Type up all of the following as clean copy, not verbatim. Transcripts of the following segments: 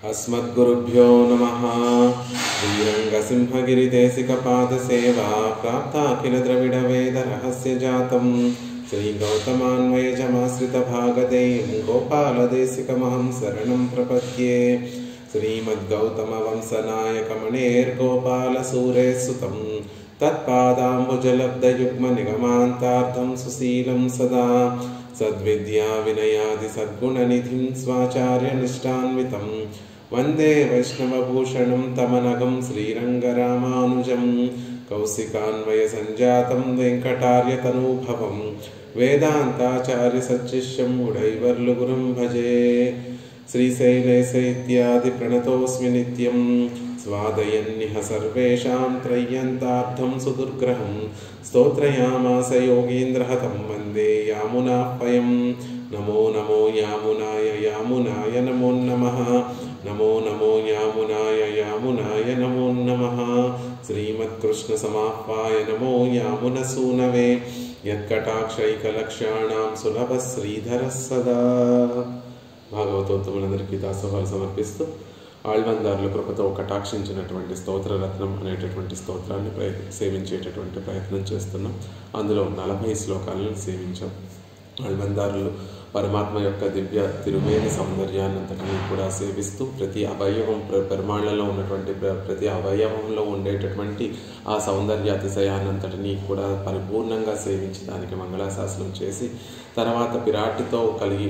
अस्मद्गुरुभ्यो नमः। श्रीरङ्गसिंहगिरिदेशिकपादसेवा प्राप्ताखिलद्रविडवेदरहस्यजातं श्रीगौतमान्वयजमाश्रितभागदेयं गोपालदेशिकमहं शरणं प्रपद्ये। श्रीमद्गौतमवंशनायकमणेर्गोपालसूरेसुतं तत्पादाम्बुजलब्धयुग्मनिगमान्तार्थं सुशीलं सदा सद्विद्या विनयादि सद्गुणनिधिं स्वाचार्यनिष्ठान्वितं वन्दे वैष्णवभूषणं तमनघं श्रीरङ्गरामानुजं कौशिकान्वयसञ्जातं वेङ्कटार्यतनूभवं वेदान्ताचार्यसच्शिष्यं उडैवर्लुगुरुं भजे। श्रीशैलेशैत्यादिप्रणतोऽस्मि नित्यं स्वादयन्निह सर्वेषां त्रय्यन्ताब्धं सुदुर्ग्रहं स्तोत्रयामास योगीन्द्रहतं वन्दे यामुनाह्वयं। नमो नमो यामुनाय यामुनाय नमो नमः। नमो नमो यामुनाय यामुनाय नमो नमः। श्रीमत्कृष्णसमाह्वाय नमो यामुनसूनवे यत्कटाक्षैकलक्ष्याणां सुलभः श्रीधरः सदा। భాగవతోత్తములందరికీ దాసోహాలు సమర్పిస్తూ ఆళ్వందారుల కృపతో కటాక్షించినటువంటి స్తోత్రరత్నం అనేటటువంటి స్తోత్రాన్ని సేవించేటటువంటి ప్రయత్నం చేస్తున్నాం. అందులో 40 శ్లోకాలను సేవించాం. ఆళ్వందారులు పరమాత్మ యొక్క దివ్య తిరుమేని సౌందర్యాన్ని అంతటినీ కూడా సేవిస్తూ ప్రతి అవయవం పెరుమాళ్లలో ఉన్నటువంటి ప్రతి అవయవంలో ఉండేటటువంటి ఆ సౌందర్యాతిశయాన్నంతటినీ కూడా పరిపూర్ణంగా సేవించి దానికి మంగళాశాసనం చేసి తర్వాత పిరాటితో కలిగి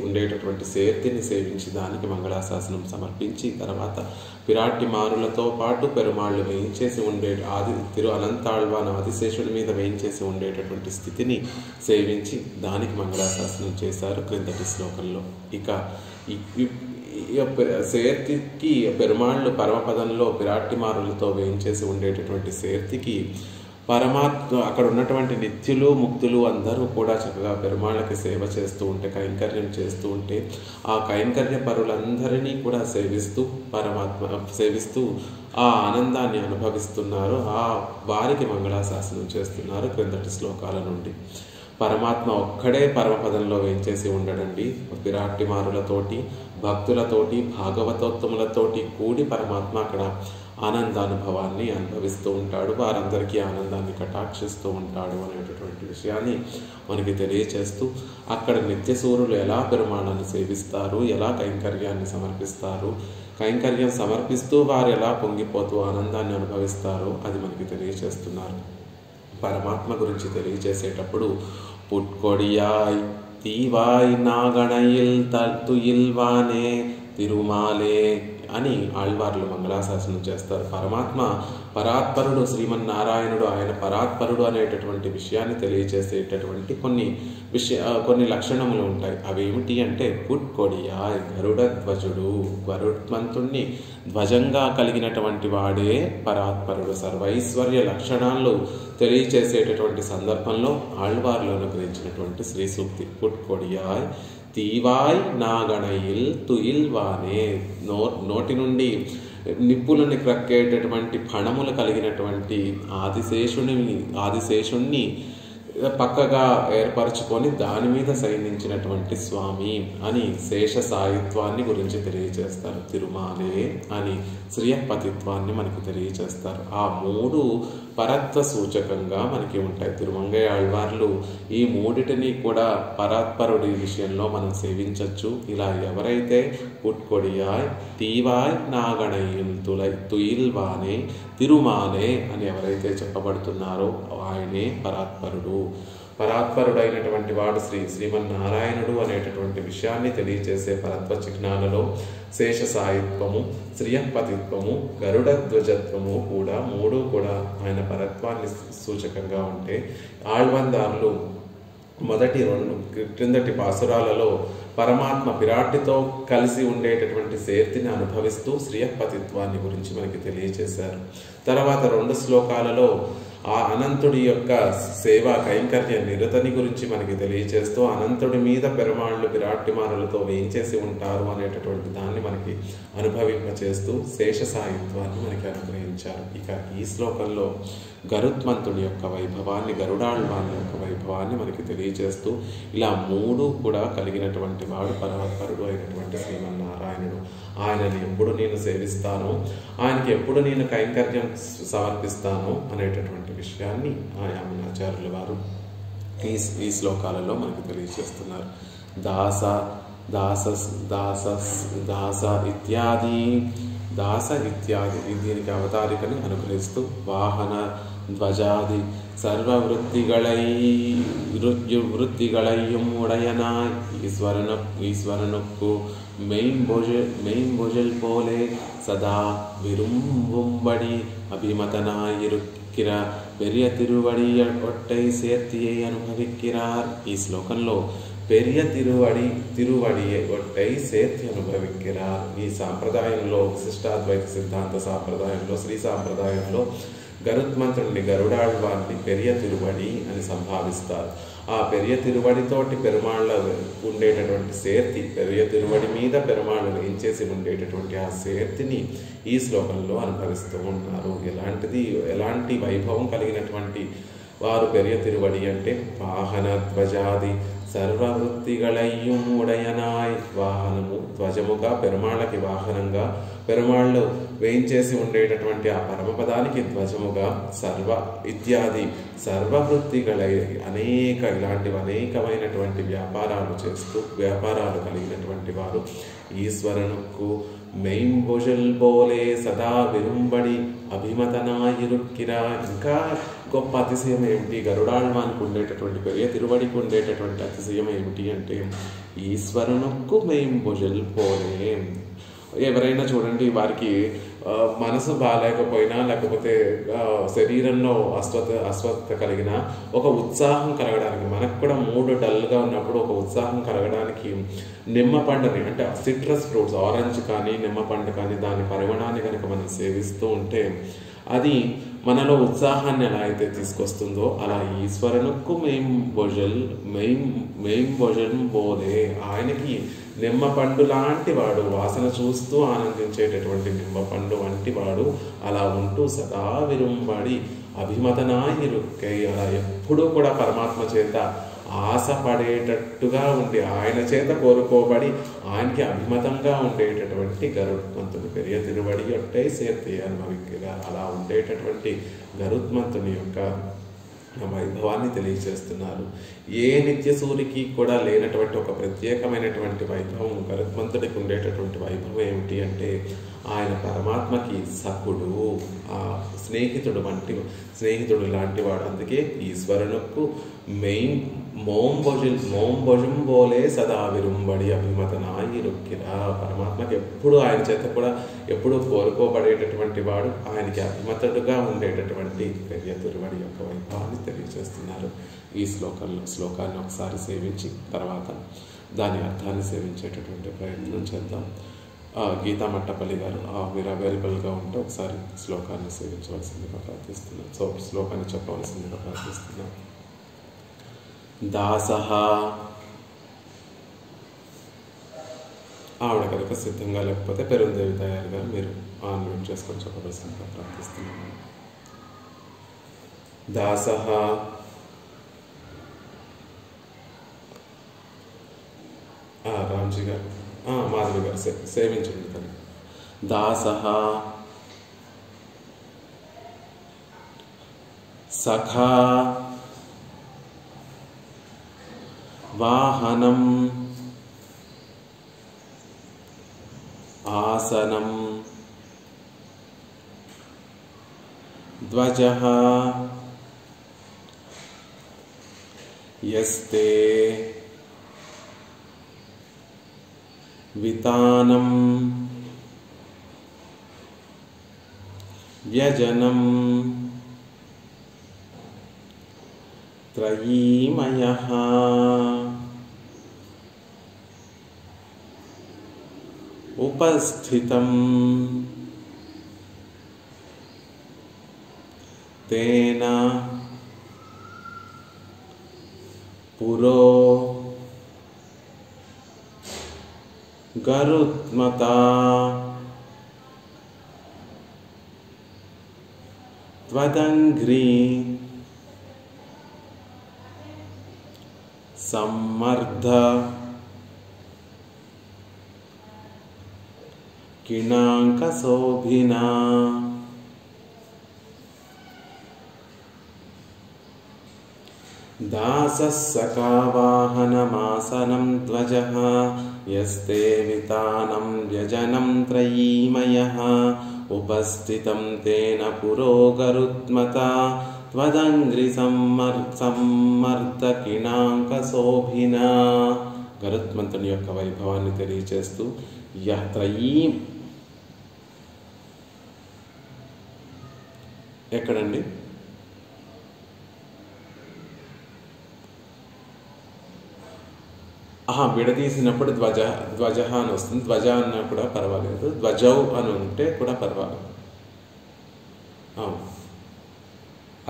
ఉండేటటువంటి సేర్తిని సేవించి దానికి మంగళాశాసనం సమర్పించి తర్వాత పిరాటి మారులతో పాటు పెరుమాళ్ళు వేయించేసి ఉండే తిరు అనంతాళ్వాన ఆదిశేషుడి మీద వేయించేసి ఉండేటటువంటి స్థితిని సేవించి దానికి మంగళాశాసనం చేశారు క్రిందటి శ్లోకంలో. ఇక సేర్తికి పెరుమాళ్ళు పరమపదంలో పిరాటి మారులతో వేయించేసి ఉండేటటువంటి సేర్తికి పరమాత్మ అక్కడ ఉన్నటువంటి నిత్యులు ముక్తులు అందరూ కూడా చక్కగా పెరుమాళ్ళకి సేవ చేస్తూ ఉంటే కైంకర్యం చేస్తూ ఉంటే ఆ కైంకర్య పరులందరినీ కూడా సేవిస్తూ ఆ ఆనందాన్ని అనుభవిస్తున్నారు. ఆ వారికి మంగళాశాసనం చేస్తున్నారు క్రిందటి శ్లోకాల నుండి. పరమాత్మ ఒక్కడే పరమపదంలో వేయించేసి ఉండడండి. పిరాటి మారులతోటి భక్తులతోటి భాగవతోత్తములతోటి కూడి పరమాత్మ అక్కడ ఆనందానుభవాన్ని అనుభవిస్తూ ఉంటాడు. వారందరికీ ఆనందాన్ని కటాక్షిస్తూ ఉంటాడు అనేటటువంటి విషయాన్ని మనకి తెలియచేస్తూ అక్కడ నిత్యసూరులు ఎలా పెరుమాళాన్ని సేవిస్తారు, ఎలా కైంకర్యాన్ని సమర్పిస్తారు, కైంకర్యం సమర్పిస్తూ వారు ఎలా పొంగిపోతూ ఆనందాన్ని అనుభవిస్తారో అది మనకి తెలియచేస్తున్నారు. పరమాత్మ గురించి తెలియచేసేటప్పుడు పుట్కొడియాయ్ తీవాయ్ నాగణయిల్ తల్తుయిల్వానే తిరుమాలే అని ఆళ్వార్లు మంగళాశాసనం చేస్తారు. పరమాత్మ పరాత్పరుడు, శ్రీమన్నారాయణుడు ఆయన పరాత్పరుడు అనేటటువంటి విషయాన్ని తెలియజేసేటటువంటి కొన్ని లక్షణములు ఉంటాయి. అవేమిటి అంటే పుట్కొడియాయ్ గరుడ ధ్వజుడు, గరుత్మంతుణ్ణి ధ్వజంగా కలిగినటువంటి వాడే పరాత్పరుడు. సర్వైశ్వర్య లక్షణాలు తెలియచేసేటటువంటి సందర్భంలో ఆళ్వార్లు అనుగ్రహించినటువంటి శ్రీ సూక్తి పుట్కొడియాయ్ తీవాయ్ నాగణయిల్ తుయిల్వానే, నోటి నుండి నిప్పులని క్రక్కేటటువంటి ఫణములు కలిగినటువంటి ఆదిశేషుణ్ణి పక్కగా ఏర్పరచుకొని దాని మీద శయనించినటువంటి స్వామి అని శేష సాయిత్వాన్ని గురించి తెలియజేస్తారు. తిరుమాలే అని శ్రీయపతిత్వాన్ని మనకు తెలియజేస్తారు. ఆ 3 పరత్వ సూచకంగా మనకి ఉంటాయి. తిరుమంగై ఆళ్వార్లు ఈ 3టిని కూడా పరాత్పరుడి విషయంలో మనం సేవించవచ్చు. ఇలా ఎవరైతే పుట్కొడియాయ్ తీవాయ్ నాగణయిల్ తుయిల్వానే తిరుమాలే అని ఎవరైతే చెప్పబడుతున్నారో ఆయనే పరాత్పరుడు. పరాత్పరుడైనటువంటి వాడు శ్రీమన్నారాయణుడు అనేటటువంటి విషయాన్ని తెలియజేసే పరత్వ చిహ్నాలలో శేష సాయిత్వము, శ్రియపతిత్వము, గరుడ ధ్వజత్వము కూడా 3 కూడా ఆయన పరత్వాన్ని సూచకంగా ఉంటే ఆళ్వందారులు మొదటి 2 క్రిందటి పాసురాలలో పరమాత్మ పిరాటితో కలిసి ఉండేటటువంటి సేర్తిని అనుభవిస్తూ శ్రియపతిత్వాన్ని గురించి మనకి తెలియజేశారు. తర్వాత 2 శ్లోకాలలో ఆ అనంతుడి యొక్క సేవా కైంకర్య నిరతని గురించి మనకి తెలియజేస్తూ అనంతుడి మీద పెరుమాళ్ళు పిరాటిమారులతో వేయించేసి ఉంటారు అనేటటువంటి దాన్ని మనకి అనుభవింపచేస్తూ శేష సాయిత్వాన్ని మనకి అనుగ్రహించారు. ఇక ఈ శ్లోకంలో గరుత్మంతుడి యొక్క వైభవాన్ని, గరుడాళ్వాని యొక్క వైభవాన్ని మనకి తెలియజేస్తూ ఇలా 3 కూడా కలిగినటువంటి వాడు పరమపరుడు అయినటువంటి శ్రీమన్నారాయణుడు. ఆయనని ఎప్పుడు నేను సేవిస్తాను, ఆయనకి ఎప్పుడు నేను కైంకర్యం సమర్పిస్తాను అనేటటువంటి విషయాన్ని యామునాచార్యుల వారు ఈ శ్లోకాలలో మనకు తెలియజేస్తున్నారు. దాస దాస దాస దాస ఇత్యాది దీనికి అవతారికని అనుగ్రహిస్తూ వాహన ధ్వజాది சர்வவிருத்திகளையும் உடையனாய் ஈஸ்வரனுக்கு மெய்ம்பொழில் போலே சதா விரும்பும்படி அபிமதனாயிருக்கிற பெரிய திருவடி ஒட்டை சேர்த்தியை అనుభవిக்கிறார். ఈ శ్లోకంలో పెరియ తిరువడియే ఒట్టై సేర్తి అనుభవిక్கிறாర్. ఈ సాంప్రదాయంలో విశిష్టాద్వైత సిద్ధాంత సాంప్రదాయంలో శ్రీ సాంప్రదాయంలో గరుత్మంతుడిని గరుడాళ్వారిని పెరియ తిరువడి అని సంభావిస్తారు. ఆ పెరియ తిరువడితోటి పెరుమాళ్ళ ఉండేటటువంటి సేర్తి, పెరియ తిరువడి మీద పెరుమాళ్ళు వేయించేసి ఉండేటటువంటి ఆ సేర్తిని ఈ శ్లోకంలో అనుభవిస్తూ ఉన్నారు. ఎలాంటి వైభవం కలిగినటువంటి వారు పెరియ తిరువడి అంటే వాహన ధ్వజాది సర్వవృత్తిగళయ్యం ఉడయనాయ్, వాహనము ధ్వజముగా పెరుమాళ్ళకి వాహనంగా, పెరుమాళ్ళు వేయించేసి ఉండేటటువంటి ఆ పరమపదానికి ధ్వజముగా ఇత్యాది సర్వవృత్తిగళై అనేకమైనటువంటి వ్యాపారాలు కలిగినటువంటి వారు ఈశ్వరనుకు மெய்ம்பொழில் போலே సదా విరుంబడి అభిమతనాయిరుక్కిరా. ఇంకా గొప్ప అతిశయం ఏమిటి, గరుడాళ్వానికి ఉండేటటువంటి పెరియ తిరువడికి ఉండేటటువంటి అతిశయం ఏమిటి అంటే ఈశ్వరునుకు மெய்ம்பொழில் పోలే. ఎవరైనా చూడండి, వారికి మనసు బాగాలేకపోయినా లేకపోతే శరీరంలో అస్వస్థత కలిగినా ఒక ఉత్సాహం కలగడానికి, మనకు కూడా మూడు డల్గా ఉన్నప్పుడు ఒక ఉత్సాహం కలగడానికి నిమ్మ పండుని అంటే సిట్రస్ ఫ్రూట్స్, ఆరెంజ్ కానీ నిమ్మ పండు కానీ దాని పరిమాణాన్ని కనుక మనం సేవిస్తూ ఉంటే అది మనలో ఉత్సాహాన్ని ఎలా అయితే తీసుకొస్తుందో అలా ఈశ్వరునుకు மெய்ம்பொழில் పోలే, ఆయనకి నిమ్మ పండు లాంటి వాడు, వాసన చూస్తూ ఆనందించేటటువంటి నిమ్మ పండు వంటి వాడు అలా ఉంటూ సదా విరుంబడి అభిమతనాయిరుక్కై, అలా ఎప్పుడూ కూడా పరమాత్మ చేత ఆశపడేటట్టుగా ఉండి ఆయన చేత కోరుకోబడి ఆయనకి అభిమతంగా ఉండేటటువంటి గరుత్మంతుని పెరియ తిరువడి ఒట్టై సేర్తి అనుభవిక్కిరా. అలా ఉండేటటువంటి గరుత్మంతుని యొక్క వైభవాన్ని తెలియజేస్తున్నారు. ఏ నిత్యసూరికి కూడా లేనటువంటి ఒక ప్రత్యేకమైనటువంటి వైభవం గరుత్మంతుడికి ఉండేటటువంటి వైభవం ఏమిటి అంటే ఆయన పరమాత్మకి సఖుడు, ఆ స్నేహితుడు లాంటి వాడు. అందుకే ఈశ్వరునుకు మోంబొజం పోలే సదా విరుంబడి అభిమతనాయిరుక్కిరా. పరమాత్మకి ఎప్పుడు ఆయన చేత కూడా ఎప్పుడు కోరుకోబడేటటువంటి వాడు, ఆయనకి అభిమతుడుగా ఉండేటటువంటి పెరియ తిరువడి యొక్క వైభవాన్ని తెలియజేస్తున్నారు. ఈ శ్లోకాన్ని ఒకసారి సేవించి తర్వాత దాని అర్థాన్ని సేవించేటటువంటి ప్రయత్నం చేద్దాం. గీతా మట్టపల్లి గారు మీరు అవైలబుల్గా ఉంటే ఒకసారి శ్లోకాన్ని సేవించవలసిందిగా ప్రార్థిస్తున్నాను. శ్లోకాన్ని చెప్పవలసిందిగా ప్రార్థిస్తున్నాను. దాసః, ఆవిడ కనుక సిద్ధంగా లేకపోతే పెరుందేవి తయారు గారు మీరు ఆన్మ్యూట్ చేసుకొని చెప్పవలసిందిగా ప్రార్థిస్తున్నాను. దాసః రామ్జీ గారు, మాధవి గారు సేవించండి. తను దాసః సఖా వాహనం ఆసనం ధ్వజః యస్తే వితానం వ్యజనం త్రయీమయః ఉపస్థితం తేన పురో గరుత్మతా త్వదంఘ్రీ సమ్మర్ధ కిణాంకశోభినా దాసస్సఖావాహనమాసనం ధ్వజః యస్తే వితానం వ్యజనం త్రయీమయః ఉపస్థితం తేన పురో గరుత్మతా త్వదంగ్రి సమ్మర్దకిణాంకశోభినా. గరుత్మంతుని యొక్క వైభవాన్ని తెలియచేస్తూ త్రయీం ఎక్కడండి? విడదీసినప్పుడు ధ్వజ అని వస్తుంది. ధ్వజ అన్నా కూడా పర్వాలేదు, ధ్వజౌ అని ఉంటే కూడా పర్వాలేదు.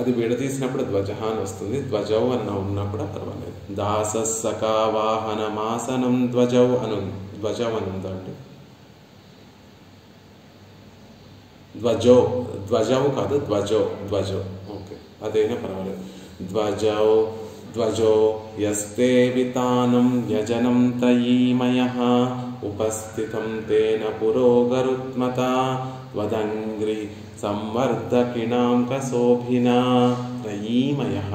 అది విడదీసినప్పుడు ధ్వజ అని వస్తుంది, ధ్వజౌ అన్న ఉన్నా కూడా పర్వాలేదు. దాసస్సఖావాహనమాసనం ధ్వజౌ అని ఉంది. ధ్వజం అని ఉందండి. ధ్వజౌ కాదు, ధ్వజో. ఓకే, అదైనా పర్వాలేదు. ధ్వజో యస్తే వితానం యజనం త్రయీమయః ఉపస్థితం తేన పురో గరుత్మతా త్వదంగ్రి సంవర్ధకిణాంకశోభినా. త్రయీమయః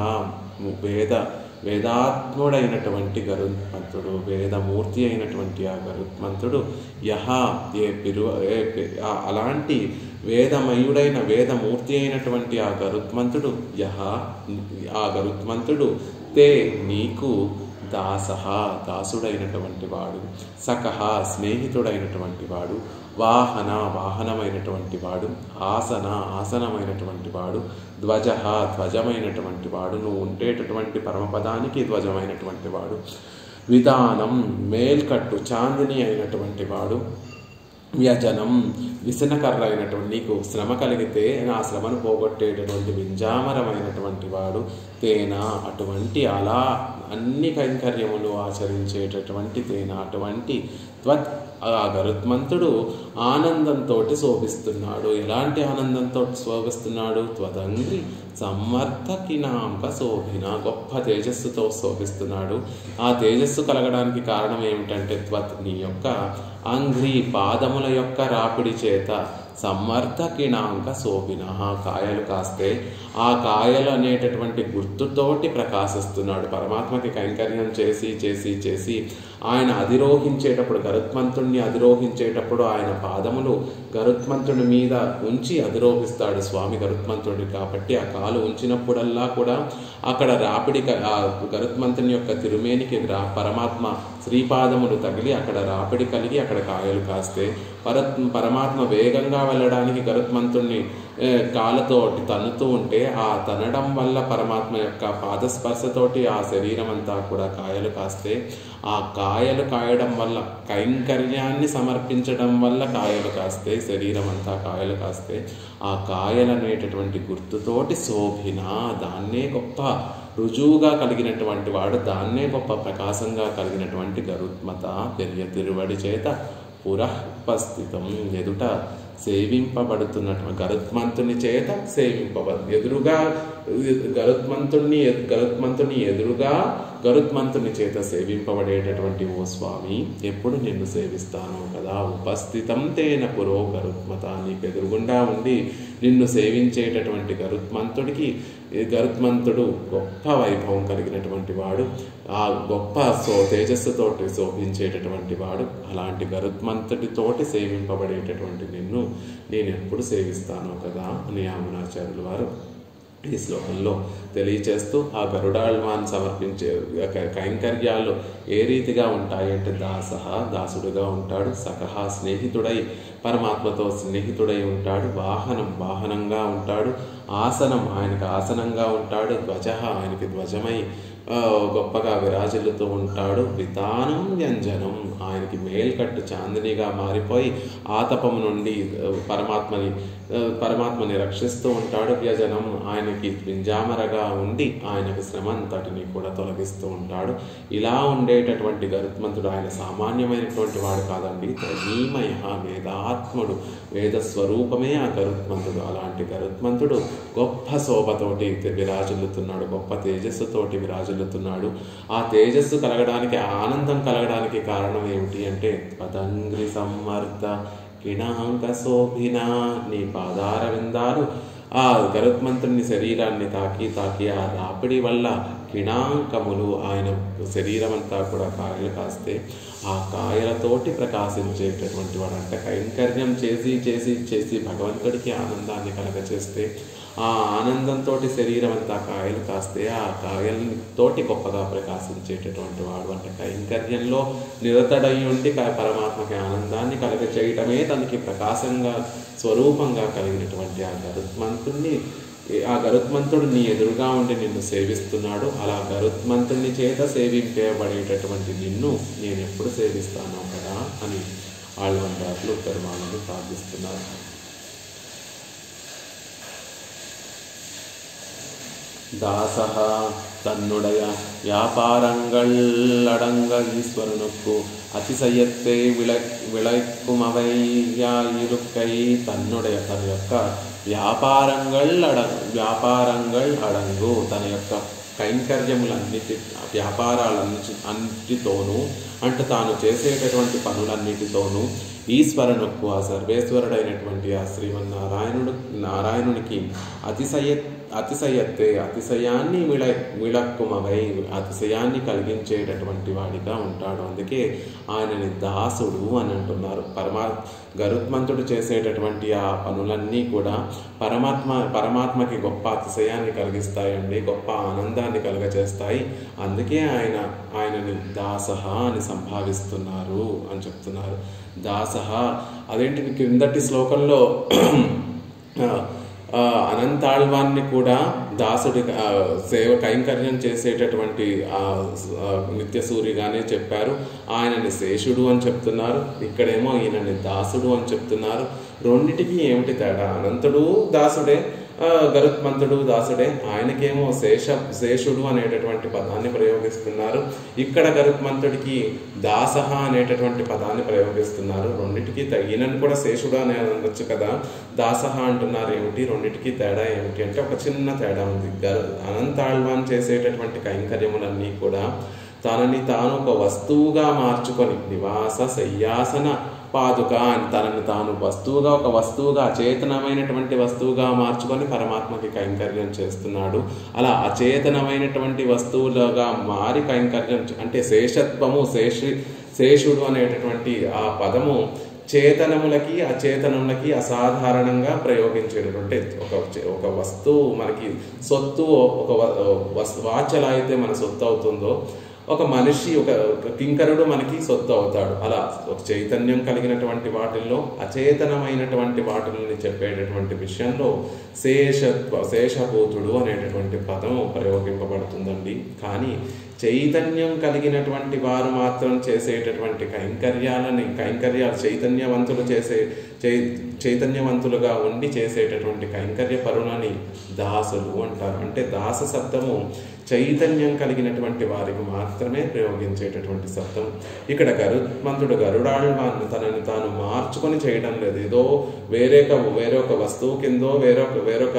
వేదాత్ముడైనటువంటి గరుత్మంతుడు, వేదమూర్తి అయినటువంటి ఆ గరుత్మంతుడు, అలాంటి వేదమయుడైన వేదమూర్తి అయినటువంటి ఆ గరుత్మంతుడు, ఆ గరుత్మంతుడు తే నీకు దాసుడైనటువంటి వాడు, సఖః స్నేహితుడైనటువంటి వాడు, వాహనమైనటువంటి వాడు, ఆసనమైనటువంటి వాడు, ధ్వజమైనటువంటి వాడు, నువ్వు ఉండేటటువంటి పరమపదానికి ధ్వజమైనటువంటి వాడు, విధానం మేల్కట్టు చాందిని అయినటువంటి వాడు, వ్యజనం విసనకర్ర అయినటువంటి నీకు శ్రమ కలిగితే ఆ శ్రమను పోగొట్టేటటువంటి వింజామరమైనటువంటి వాడు, తేనా అటువంటి అలా అన్ని కైంకర్యములు ఆచరించేటటువంటి తేనా అటువంటి ఆ గరుత్మంతుడు ఆనందంతో శోభిస్తున్నాడు. ఎలాంటి ఆనందంతో శోభిస్తున్నాడు? త్వదంగ్రి సమ్మర్ధకిణాంకశోభిన, గొప్ప తేజస్సుతో శోభిస్తున్నాడు. ఆ తేజస్సు కలగడానికి కారణం ఏమిటంటే నీ యొక్క అంగ్రి పాదముల యొక్క రాపిడి చేత సమ్మర్ధకిణాంకశోభిన, కాయలు కాస్తే ఆ కాయలు అనేటటువంటి గుర్తుతోటి ప్రకాశిస్తున్నాడు. పరమాత్మకి కైంకర్యం చేసి చేసి చేసి ఆయన అధిరోహించేటప్పుడు, గరుత్మంతుణ్ణి అధిరోహించేటప్పుడు ఆయన పాదములు గరుత్మంతుడి మీద ఉంచి అధిరోహిస్తాడు స్వామి గరుత్మంతుడి. కాబట్టి ఆ కాలు ఉంచినప్పుడల్లా కూడా అక్కడ రాపిడి, ఆ గరుత్మంతుని యొక్క తిరుమేనికి పరమాత్మ శ్రీపాదములు తగిలి అక్కడ రాపిడి కలిగి అక్కడ కాయలు కాస్తే పరమాత్మ వేగంగా వెళ్ళడానికి గరుత్మంతుణ్ణి కాళ్ళతోటి తన్నుతూ ఉంటే ఆ తనడం వల్ల పరమాత్మ యొక్క పాదస్పర్శతోటి ఆ శరీరం అంతా కూడా కాయలు కాస్తే ఆ కాయలు కాయడం వల్ల కైంకర్యాన్ని సమర్పించడం వల్ల కాయలు కాస్తే శరీరం అంతా కాయలు కాస్తే ఆ కాయలు అనేటటువంటి గుర్తుతోటి శోభిన, దాన్నే గొప్ప రుజువుగా కలిగినటువంటి వాడు, దాన్నే గొప్ప ప్రకాశంగా కలిగినటువంటి గరుత్మత తిరువడి చేత పురఃపస్థితం ఎదుట సేవింపబడుతున్నటువంటి గరుత్మంతుని చేత ఎదురుగా గరుత్మంతుని ఎదురుగా గరుత్మంతుని చేత సేవింపబడేటటువంటి ఓ స్వామి, ఎప్పుడు నిన్ను సేవిస్తాను కదా. ఉపస్థితం తేన పురో గరుత్మత, నీకు ఎదురుగుండా ఉండి నిన్ను సేవించేటటువంటి గరుత్మంతుడు గొప్ప వైభవం కలిగినటువంటి వాడు, ఆ గొప్ప తేజస్సుతోటి శోభించేటటువంటి వాడు. అలాంటి గరుత్మంతుడితోటి సేవింపబడేటటువంటి నిన్ను నేను ఎప్పుడు సేవిస్తాను కదా అని యామునాచార్యుల వారు ఈ శ్లోకంలో తెలియచేస్తూ ఆ గరుడాళ్వాన్ సమర్పించే కైంకర్యాలు ఏ రీతిగా ఉంటాయంటే దాసుడుగా ఉంటాడు, సఖః స్నేహితుడై పరమాత్మతో స్నేహితుడై ఉంటాడు, వాహనంగా ఉంటాడు, ఆయనకి ఆసనంగా ఉంటాడు, ధ్వజః ఆయనకి ధ్వజమై గొప్పగా విరాజిల్లుతూ ఉంటాడు, వితానం వ్యంజనం ఆయనకి మేల్కట్టు చాందినిగా మారిపోయి ఆతపము నుండి పరమాత్మని రక్షిస్తూ ఉంటాడు, వ్యజనం ఆయనకి వింజామరగా ఉండి ఆయనకి శ్రమ అంతటిని కూడా తొలగిస్తూ ఉంటాడు. ఇలా ఉండేటటువంటి గరుత్మంతుడు ఆయన సామాన్యమైనటువంటి వాడు కాదండి, త్రయీమయ వేదాత్ముడు, వేద స్వరూపమే ఆ గరుత్మంతుడు. అలాంటి గరుత్మంతుడు గొప్ప శోభతోటి విరాజిల్లుతున్నాడు, గొప్ప తేజస్సుతోటి విరాజిల్లుతున్నాడు. ఆ తేజస్సు కలగడానికి, ఆనందం కలగడానికి కారణం ఏమిటి అంటే పదంగ్రి సమ్మర్ద కిణాంక శోభిన. నీ పాదార విందాలు ఆ గరుత్మంతుని శరీరాన్ని తాకి ఆ రాపిడి వల్ల కిణాంకములు ఆయన శరీరం అంతా కూడా కాయలు కాస్తే ఆ కాయలతోటి ప్రకాశించేటటువంటి వాడు. అంటే కైంకర్యం చేసి భగవంతుడికి ఆనందాన్ని కలగచేస్తే ఆ ఆనందంతో శరీరం అంతా కాయలు కాస్తే ఆ కాయలతోటి గొప్పగా ప్రకాశించేటటువంటి వాడు. అంటే కైంకర్యంలో నిరతడై ఉండి పరమాత్మకి ఆనందాన్ని కలగ చేయటమే తనకి ప్రకాశంగా స్వరూపంగా కలిగినటువంటి ఆ గరుత్మంతుడు నీ ఎదురుగా ఉండి నిన్ను సేవిస్తున్నాడు. అలా గరుత్మంతుని చేత సేవింపబడేటటువంటి నిన్ను నేను ఎప్పుడు సేవిస్తానో కదా అని ఆళ్వార్లు పెరుమాళను ప్రార్థిస్తున్నారు. தாசக தன்னுடைய வியாபாரங்கள் அடங்க ஈஸ்வரனுக்கு அதிசயத்தை விளைக்கும் அவையாயிருக்கை தன்னுடைய తన యొక్క వ్యాపారంగల్ అడంగు తన యొక్క వ్యాపారాలన్నిటితోనూ అంటే తాను చేసేటటువంటి పనులన్నిటితోనూ ఈశ్వరునకు ఆ సర్వేశ్వరుడైనటువంటి ఆ నారాయణునికి అతిశయాన్ని విళక్కుమవై అతిశయాన్ని కలిగించేటటువంటి వాడిగా ఉంటాడు. అందుకే ఆయనని దాసుడు అని అంటున్నారు. గరుత్మంతుడు చేసేటటువంటి ఆ పనులన్నీ కూడా పరమాత్మకి గొప్ప అతిశయాన్ని కలిగిస్తాయండి, గొప్ప ఆనందాన్ని కలుగచేస్తాయి. అందుకే ఆయనని దాసహ అని సంభావిస్తున్నారు అని చెప్తున్నారు. దాసహ అదేంటి క్రిందటి శ్లోకంలో అనంతాళ్వాన్ని కూడా దాసుడి కైంకర్యం చేసేటటువంటి నిత్యసూరిగానే చెప్పారు. ఆయనని శేషుడు అని చెప్తున్నారు, ఇక్కడేమో ఈయనని దాసుడు అని చెప్తున్నారు. రెండిటికి ఏమిటి తేడా? అనంతుడు దాసుడే, గరుత్మంతుడు దాసుడే. ఆయనకేమో శేషుడు అనేటటువంటి పదాన్ని ప్రయోగిస్తున్నారు, ఇక్కడ గరుత్మంతుడికి దాసహ అనేటటువంటి పదాన్ని ప్రయోగిస్తున్నారు. రెండిటికి ఈయనను కూడా శేషుడు అని అనొచ్చు కదా, దాసహ అంటున్నారు. ఏమిటి రెండిటికి తేడా ఏమిటి అంటే ఒక చిన్న తేడా ఉంది. అనంతాళ్వాన్ చేసేటటువంటి కైంకర్యములన్నీ కూడా తనని తాను ఒక వస్తువుగా మార్చుకొని నివాస శయ్యాసన పాదుక అని తనని తాను ఒక వస్తువుగా అచేతనమైనటువంటి వస్తువుగా మార్చుకొని పరమాత్మకి కైంకర్యం చేస్తున్నాడు. అలా అచేతనమైనటువంటి వస్తువులుగా మారి కైంకర్యం అంటే శేషత్వము శేషుడు అనేటటువంటి ఆ పదము చేతనములకి అచేతనములకి అసాధారణంగా ప్రయోగించేటటువంటి ఒక వస్తువు మనకి సొత్తు, ఒక వాచ్ ఎలా అయితే మన సొత్తు అవుతుందో ఒక మనిషి ఒక కింకరుడు మనకి సొత్తు అవుతాడు. అలా ఒక చైతన్యం కలిగినటువంటి వాటిల్లో అచేతనమైనటువంటి వాటిని చెప్పేటటువంటి విషయంలో శేషభూతుడు అనేటటువంటి పదం ప్రయోగింపబడుతుందండి. కానీ చైతన్యం కలిగినటువంటి వారు మాత్రం చేసేటటువంటి కైంకర్యాలు చైతన్యవంతులుగా ఉండి చేసేటటువంటి కైంకర్య పరులని దాసులు అంటారు. అంటే దాస శబ్దము చైతన్యం కలిగినటువంటి వారికి మాత్రమే ప్రయోగించేటటువంటి శబ్దం. ఇక్కడ గరుత్మంతుడు గరుడాళ్వాన్ని తనని తాను మార్చుకొని చేయడం లేదు. ఏదో వేరొక వస్తువు కిందో వేరొక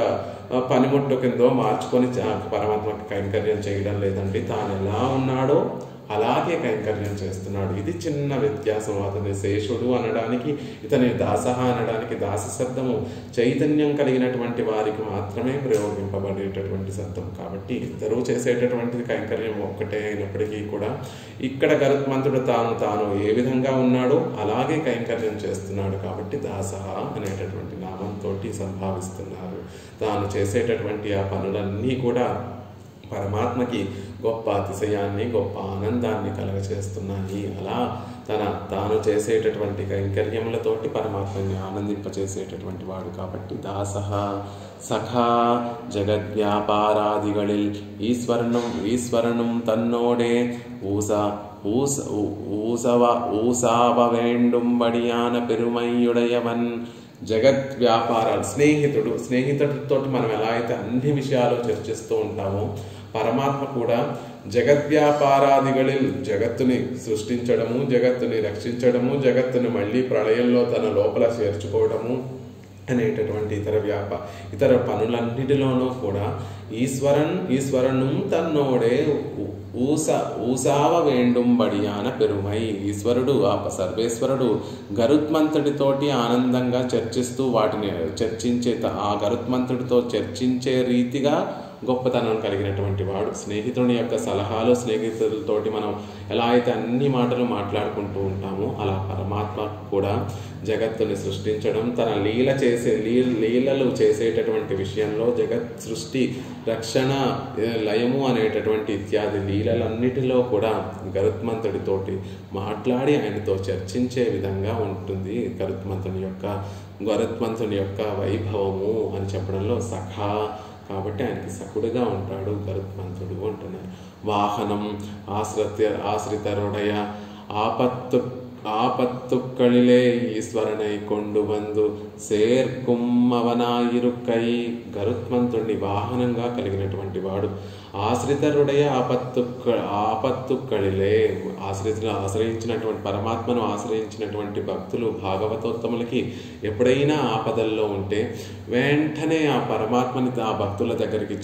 పనిముట్టు కిందో మార్చుకొని పరమాత్మకి కైంకర్యం చేయడం లేదండి. తాను ఎలా ఉన్నాడో అలాగే కైంకర్యం చేస్తున్నాడు. ఇది చిన్న వ్యత్యాసం. అతని శేషుడు అనడానికి, ఇతని దాసహ అనడానికి దాస శబ్దము చైతన్యం కలిగినటువంటి వారికి మాత్రమే ప్రయోగింపబడేటటువంటి శబ్దం. కాబట్టి ఇద్దరూ చేసేటటువంటి కైంకర్యం ఒక్కటే అయినప్పటికీ కూడా ఇక్కడ గరుత్మంతుడు తాను ఏ విధంగా ఉన్నాడో అలాగే కైంకర్యం చేస్తున్నాడు. కాబట్టి దాసహ అనేటటువంటి నామంతో సంభావిస్తున్నారు. తాను చేసేటటువంటి ఆ పనులన్నీ కూడా పరమాత్మకి గొప్ప అతిశయాన్ని, గొప్ప ఆనందాన్ని కలగచేస్తున్నాయి. అలా తాను చేసేటటువంటి కైంకర్యములతోటి పరమాత్మని ఆనందింపచేసేటటువంటి వాడు. కాబట్టి దాసహ సఖా జగద్వ్యాపారాదిகளில் ஈஸ்வரனும் தன்னோடே ஊசாவ வேண்டும்படியான பெருமையுடையவன். జగత్ వ్యాపారాలు స్నేహితుడితో మనం ఎలా అయితే అన్ని విషయాలు చర్చిస్తూ ఉంటామో పరమాత్మ కూడా జగద్వ్యాపారాదిகளில் జగత్తుని సృష్టించడము, జగత్తుని రక్షించడము, జగత్తుని మళ్ళీ ప్రళయంలో తన లోపల చేర్చుకోవడము, అనేటటువంటి ఇతర పనులన్నిటిలోనూ కూడా ఈశ్వరను తన్నోడే ఊసావ వేండుంబడియాన పెరుమై. ఈశ్వరుడు సర్వేశ్వరుడు గరుత్మంతుడితోటి ఆనందంగా చర్చిస్తూ వాటిని ఆ గరుత్మంతుడితో చర్చించే రీతిగా గొప్పతనం కలిగినటువంటి వాడు. స్నేహితుని యొక్క సలహాలు, స్నేహితులతోటి మనం ఎలా అయితే అన్ని మాటలు మాట్లాడుకుంటూ ఉంటామో అలా పరమాత్మ కూడా జగత్తుని సృష్టించడం, తన లీలలు చేసేటటువంటి విషయంలో జగత్ సృష్టి, రక్షణ, లయము అనేటటువంటి ఇత్యాది లీలలన్నిటిలో కూడా గరుత్మంతుడితోటి మాట్లాడి ఆయనతో చర్చించే విధంగా ఉంటుంది గరుత్మంతుని యొక్క వైభవము అని చెప్పడంలో సఖా కాబట్టి ఆయనకి సఖుడుగా ఉంటాడు గరుత్మంతుడు అంటున్నారు. వాహనం ఆశ్రితరుడయ ஆபத்துக்களிலே ఈశ్వరనై కొండు వందు సేర్కుమ్మవనాయిరుక్కై. గరుత్మంతుడిని వాహనంగా కలిగినటువంటి వాడు. ఆశ్రితరుడయ ఆపత్తుక్களிలే ఆశ్రయించినటువంటి పరమాత్మను ఆశ్రయించినటువంటి భక్తులు, భాగవతోత్తములకి ఎప్పుడైనా ఆపదల్లో ఉంటే వెంటనే ఆ పరమాత్మని ఆ భక్తుల దగ్గరికి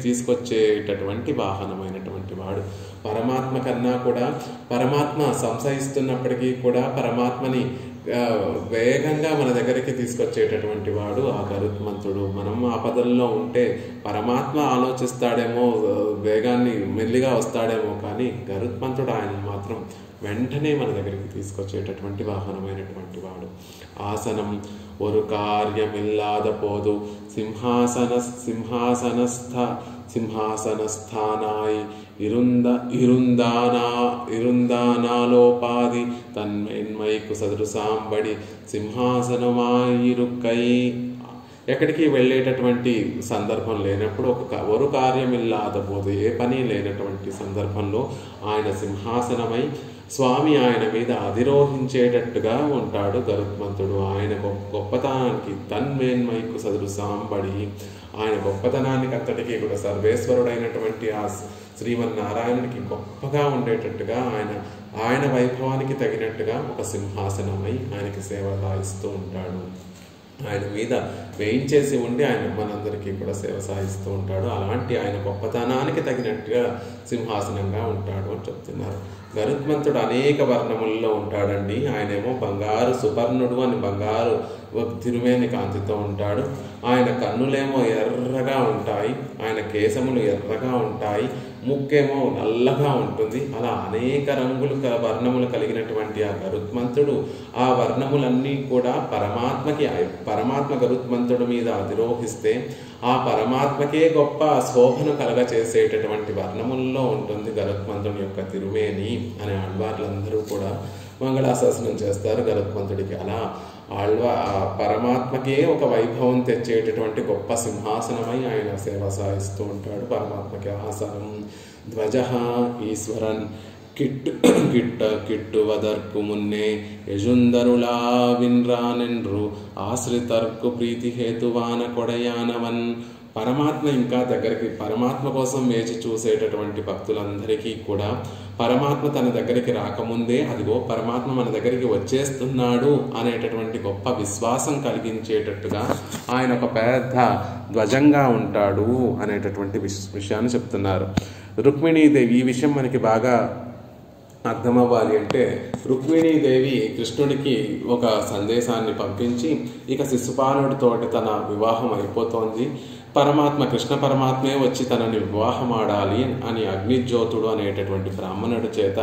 తీసుకొచ్చేటటువంటి వాహనమైనటువంటి వాడు. పరమాత్మ కన్నా కూడా పరమాత్మ సంశయిస్తున్నప్పటికీ కూడా పరమాత్మని వేగంగా మన దగ్గరికి తీసుకొచ్చేటటువంటి వాడు ఆ గరుత్మంతుడు. మనం ఆపదల్లో ఉంటే పరమాత్మ ఆలోచిస్తాడేమో, వేగాన్ని మెల్లిగా వస్తాడేమో, కానీ గరుత్మంతుడు ఆయన మాత్రం వెంటనే మన దగ్గరికి తీసుకొచ్చేటటువంటి వాహనమైనటువంటి వాడు. ఆసనం ஒரு కార్యమిల్లాద పోదు సింహాసనస్థానాయి இருந்தானாலோபாதி తన్మేన్మైకు సదృశాంబడి సింహాసనమాయిరుక్కై. ఎక్కడికి వెళ్ళేటటువంటి సందర్భం లేనప్పుడు, ఒక కార్యమిల్లాద పోదు, ఏ పని లేనటువంటి సందర్భంలో ఆయన సింహాసనమై స్వామి ఆయన మీద అధిరోహించేటట్టుగా ఉంటాడు గరుత్మంతుడు. ఆయన గొప్పతనానికి తన్మేన్మైకు సదృశాంబడి, ఆయన గొప్పతనానికి అంతటికీ కూడా సర్వేశ్వరుడైనటువంటి ఆ శ్రీమన్నారాయణునికి గొప్పగా ఉండేటట్టుగా ఆయన వైభవానికి తగినట్టుగా ఒక సింహాసనమై ఆయనకి సేవ సాగిస్తూ ఉంటాడు. ఆయన మీద వేయించేసి ఉండి ఆయన మనందరికీ కూడా సేవ సాగిస్తూ ఉంటాడు. అలాంటి ఆయన గొప్పతనానికి తగినట్టుగా సింహాసనంగా ఉంటాడు అని చెప్తున్నారు. గరుత్మంతుడు అనేక వర్ణములలో ఉంటాడండి. ఆయనేమో బంగారు సుపర్ణుడు అని బంగారు తిరుమేని కాంతితో ఉంటాడు. ఆయన కన్నులేమో ఎర్రగా ఉంటాయి, ఆయన కేశములు ఎర్రగా ఉంటాయి, ముక్కేమో నల్లగా ఉంటుంది. అలా అనేక వర్ణములు కలిగినటువంటి ఆ గరుత్మంతుడు, ఆ వర్ణములన్నీ కూడా పరమాత్మ గరుత్మంతుడి మీద అధిరోహిస్తే ఆ పరమాత్మకే గొప్ప శోభను కలగచేసేటటువంటి వర్ణముల్లో ఉంటుంది గరుత్మంతుడి యొక్క తిరుమేని అని ఆళ్వార్లందరూ కూడా మంగళాశాసనం చేస్తారు గరుత్మంతుడికి. అలా పరమాత్మకే ఒక వైభవం తెచ్చేటటువంటి గొప్ప సింహాసనమై ఆయన సేవ సాగిస్తూ ఉంటాడు. పరమాత్మకి ఆసనం ధ్వజ ఈశ్వరన్ కిట్టువదర్కు మున్నే యజుందరులా విన్రానెన్రు ఆశ్రితర్కు ప్రీతి హేతువాన కొడయానవన్. పరమాత్మ ఇంకా దగ్గరికి, పరమాత్మ కోసం వేచి చూసేటటువంటి భక్తులందరికీ కూడా పరమాత్మ తన దగ్గరికి రాకముందే అదిగో పరమాత్మ మన దగ్గరికి వచ్చేస్తున్నాడు అనేటటువంటి గొప్ప విశ్వాసం కలిగించేటట్టుగా ఆయన ఒక పెద్ద ధ్వజంగా ఉంటాడు అనేటటువంటి విషయాన్ని చెప్తున్నారు. రుక్మిణీదేవి, ఈ విషయం మనకి బాగా అర్థమవ్వాలి అంటే, రుక్మిణీదేవి కృష్ణుడికి ఒక సందేశాన్ని పంపించి ఇక శిశుపాలుడితోటి తన వివాహం అయిపోతోంది, కృష్ణ పరమాత్మే వచ్చి తనని వివాహమాడాలి అని అగ్నిజ్యోతుడు అనేటటువంటి బ్రాహ్మణుడి చేత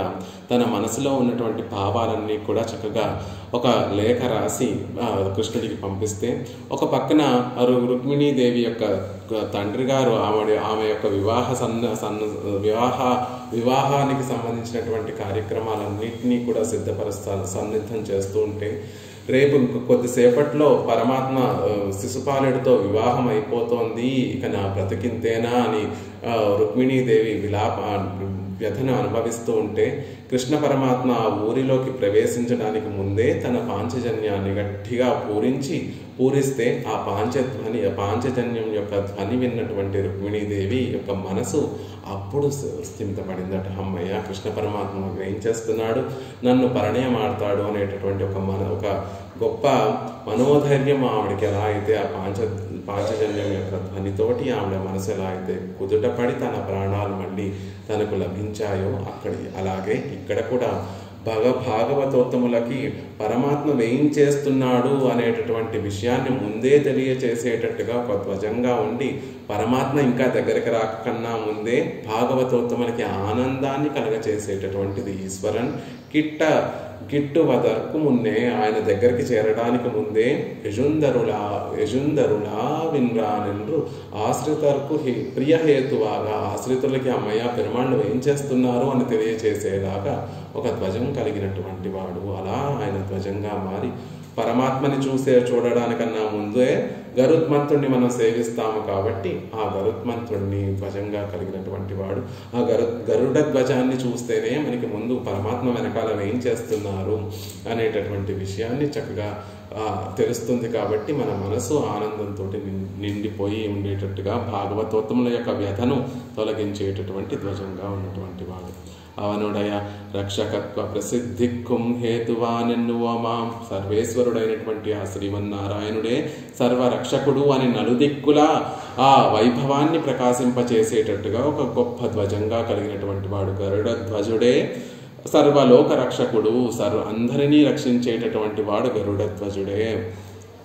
తన మనసులో ఉన్నటువంటి భావాలన్నీ కూడా చక్కగా ఒక లేఖ రాసి కృష్ణుడికి పంపిస్తే, ఒక పక్కన రుక్మిణీదేవి యొక్క తండ్రి గారు ఆమె యొక్క వివాహానికి సంబంధించినటువంటి కార్యక్రమాలన్నింటినీ కూడా సన్నిద్ధం చేస్తూ ఉంటే, రేపు కొద్దిసేపట్లో పరమాత్మ శిశుపాలుడితో వివాహం అయిపోతోంది, ఇక నా బ్రతికింతేనా అని రుక్మిణీదేవి వ్యధను అనుభవిస్తూ ఉంటే, కృష్ణ పరమాత్మ ఆ ఊరిలోకి ప్రవేశించడానికి ముందే తన పాంచజన్యాన్ని గట్టిగా పూరిస్తే ఆ పాంచజన్యం యొక్క ధ్వని విన్నటువంటి రుక్మిణీదేవి యొక్క మనసు అప్పుడు స్థిమితపడిందట. అమ్మయ్య, కృష్ణ పరమాత్మ ఏం చేస్తున్నాడు, నన్ను పరిణయం ఆడతాడు అనేటటువంటి ఒక గొప్ప మనోధైర్యం ఆవిడకి ఎలా అయితే ఆ పాంచజన్యం యొక్క ధ్వనితోటి ఆవిడ మనసు ఎలా అయితే కుదుటపడి తన ప్రాణాలు మళ్ళీ తనకు లభించాయో అలాగే ఇక్కడ కూడా భాగవతోత్తములకి పరమాత్మ వేయించేస్తున్నాడు అనేటటువంటి విషయాన్ని ముందే తెలియచేసేటట్టుగా ఒక ధ్వజంగా ఉండి పరమాత్మ ఇంకా దగ్గరికి రాకన్నా ముందే భాగవతోత్తములకి ఆనందాన్ని కలగచేసేటటువంటిది ఈశ్వరన్ కిట్టువదర్కు మున్నే ఆయన దగ్గరికి చేరడానికి ముందే యజుందరులా విన్రానెండ్రు ఆశ్రితర్కు ప్రియహేతువాగా ఆశ్రితులకి అమ్మయ్య పెరుమాళ్ళు ఏం చేస్తున్నారు అని తెలియచేసేలాగా ఒక ధ్వజం కలిగినటువంటి వాడు. అలా ఆయన ధ్వజంగా మారి పరమాత్మని చూడడానికన్నా ముందే గరుత్మంతుడిని మనం సేవిస్తాము కాబట్టి ఆ గరుత్మంతుడిని ధ్వజంగా కలిగినటువంటి వాడు. ఆ గరుడ ధ్వజాన్ని చూస్తేనే మనకి ముందు పరమాత్మ వెనకాల ఏం చేస్తున్నారు అనేటటువంటి విషయాన్ని చక్కగా తెలుస్తుంది. కాబట్టి మన మనసు ఆనందంతో నిండిపోయి ఉండేటట్టుగా భాగవతోత్తముల యొక్క వ్యధను తొలగించేటటువంటి ధ్వజంగా ఉన్నటువంటి వాడు. అవనుడయ రక్షకత్వ ప్రసిద్ధిక్కుం హేతువానెన్నువ మాం సర్వేశ్వరుడైనటువంటి ఆ శ్రీమన్నారాయణుడే సర్వరక్షకుడు అని నలుదిక్కులా ఆ వైభవాన్ని ప్రకాశింపచేసేటట్టుగా ఒక గొప్ప ధ్వజంగా కలిగినటువంటి వాడు. గరుడ ధ్వజుడే సర్వలోక రక్షకుడు, అందరినీ రక్షించేటటువంటి వాడు గరుడ ధ్వజుడే.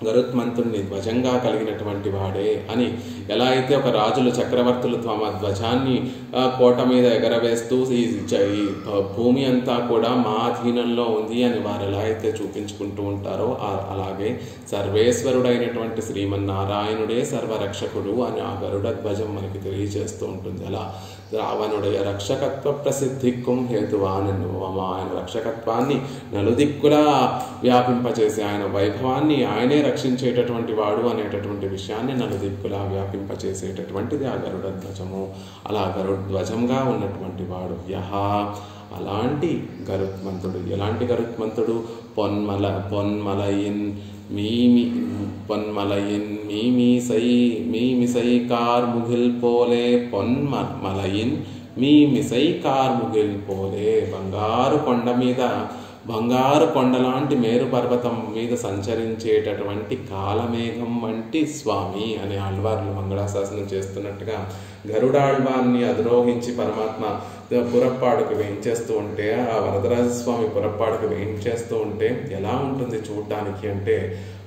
గరుత్మంతుడిని ధ్వజంగా కలిగినటువంటి వాడే అని ఎలా అయితే ఒక రాజులు చక్రవర్తులు తమ ధ్వజాన్ని కోట మీద ఎగరవేస్తూ ఈ భూమి అంతా కూడా మా అధీనంలో ఉంది అని వారు ఎలా అయితే చూపించుకుంటూ ఉంటారో అలాగే సర్వేశ్వరుడైనటువంటి శ్రీమన్నారాయణుడే సర్వరక్షకుడు అని ఆ గరుడ ధ్వజం మనకి తెలియజేస్తూ ఉంటుంది. అలా రావణుడయ రక్షకత్వ ప్రసిద్ధిక్కుం హేతువానను ఆయన రక్షకత్వాన్ని నలుదిక్కులా వ్యాపింపచేసి ఆయన వైభవాన్ని ఆయనే రక్షించేటటువంటి వాడు అనేటటువంటి విషయాన్ని నలుదిక్కులా వ్యాపింపచేసేటటువంటిది ఆ గరుడ ధ్వజము. అలా ధ్వజంగా ఉన్నటువంటి వాడు అలాంటి గరుత్మంతుడు. ఎలాంటి గరుత్మంతుడు? పొన్మలయిన్ మీమిసై కార్ముగిల్ పోలే పొన్మలయిన్ మీమిసై కార్ముగిల్ పోలే బంగారు కొండ మీద బంగారు కొండలాంటి మేరు పర్వతం మీద సంచరించేటటువంటి కాలమేఘం వంటి స్వామి అనే ఆళ్వార్లు మంగళాశాసనం చేస్తున్నట్టుగా గరుడాళ్వాన్ని అధిరోహించి పరమాత్మ పురప్పాడుకు వేయించేస్తూ ఉంటే ఆ వరదరాజస్వామి పురప్పాడుకు వేయించేస్తూ ఉంటే ఎలా ఉంటుంది చూడటానికి అంటే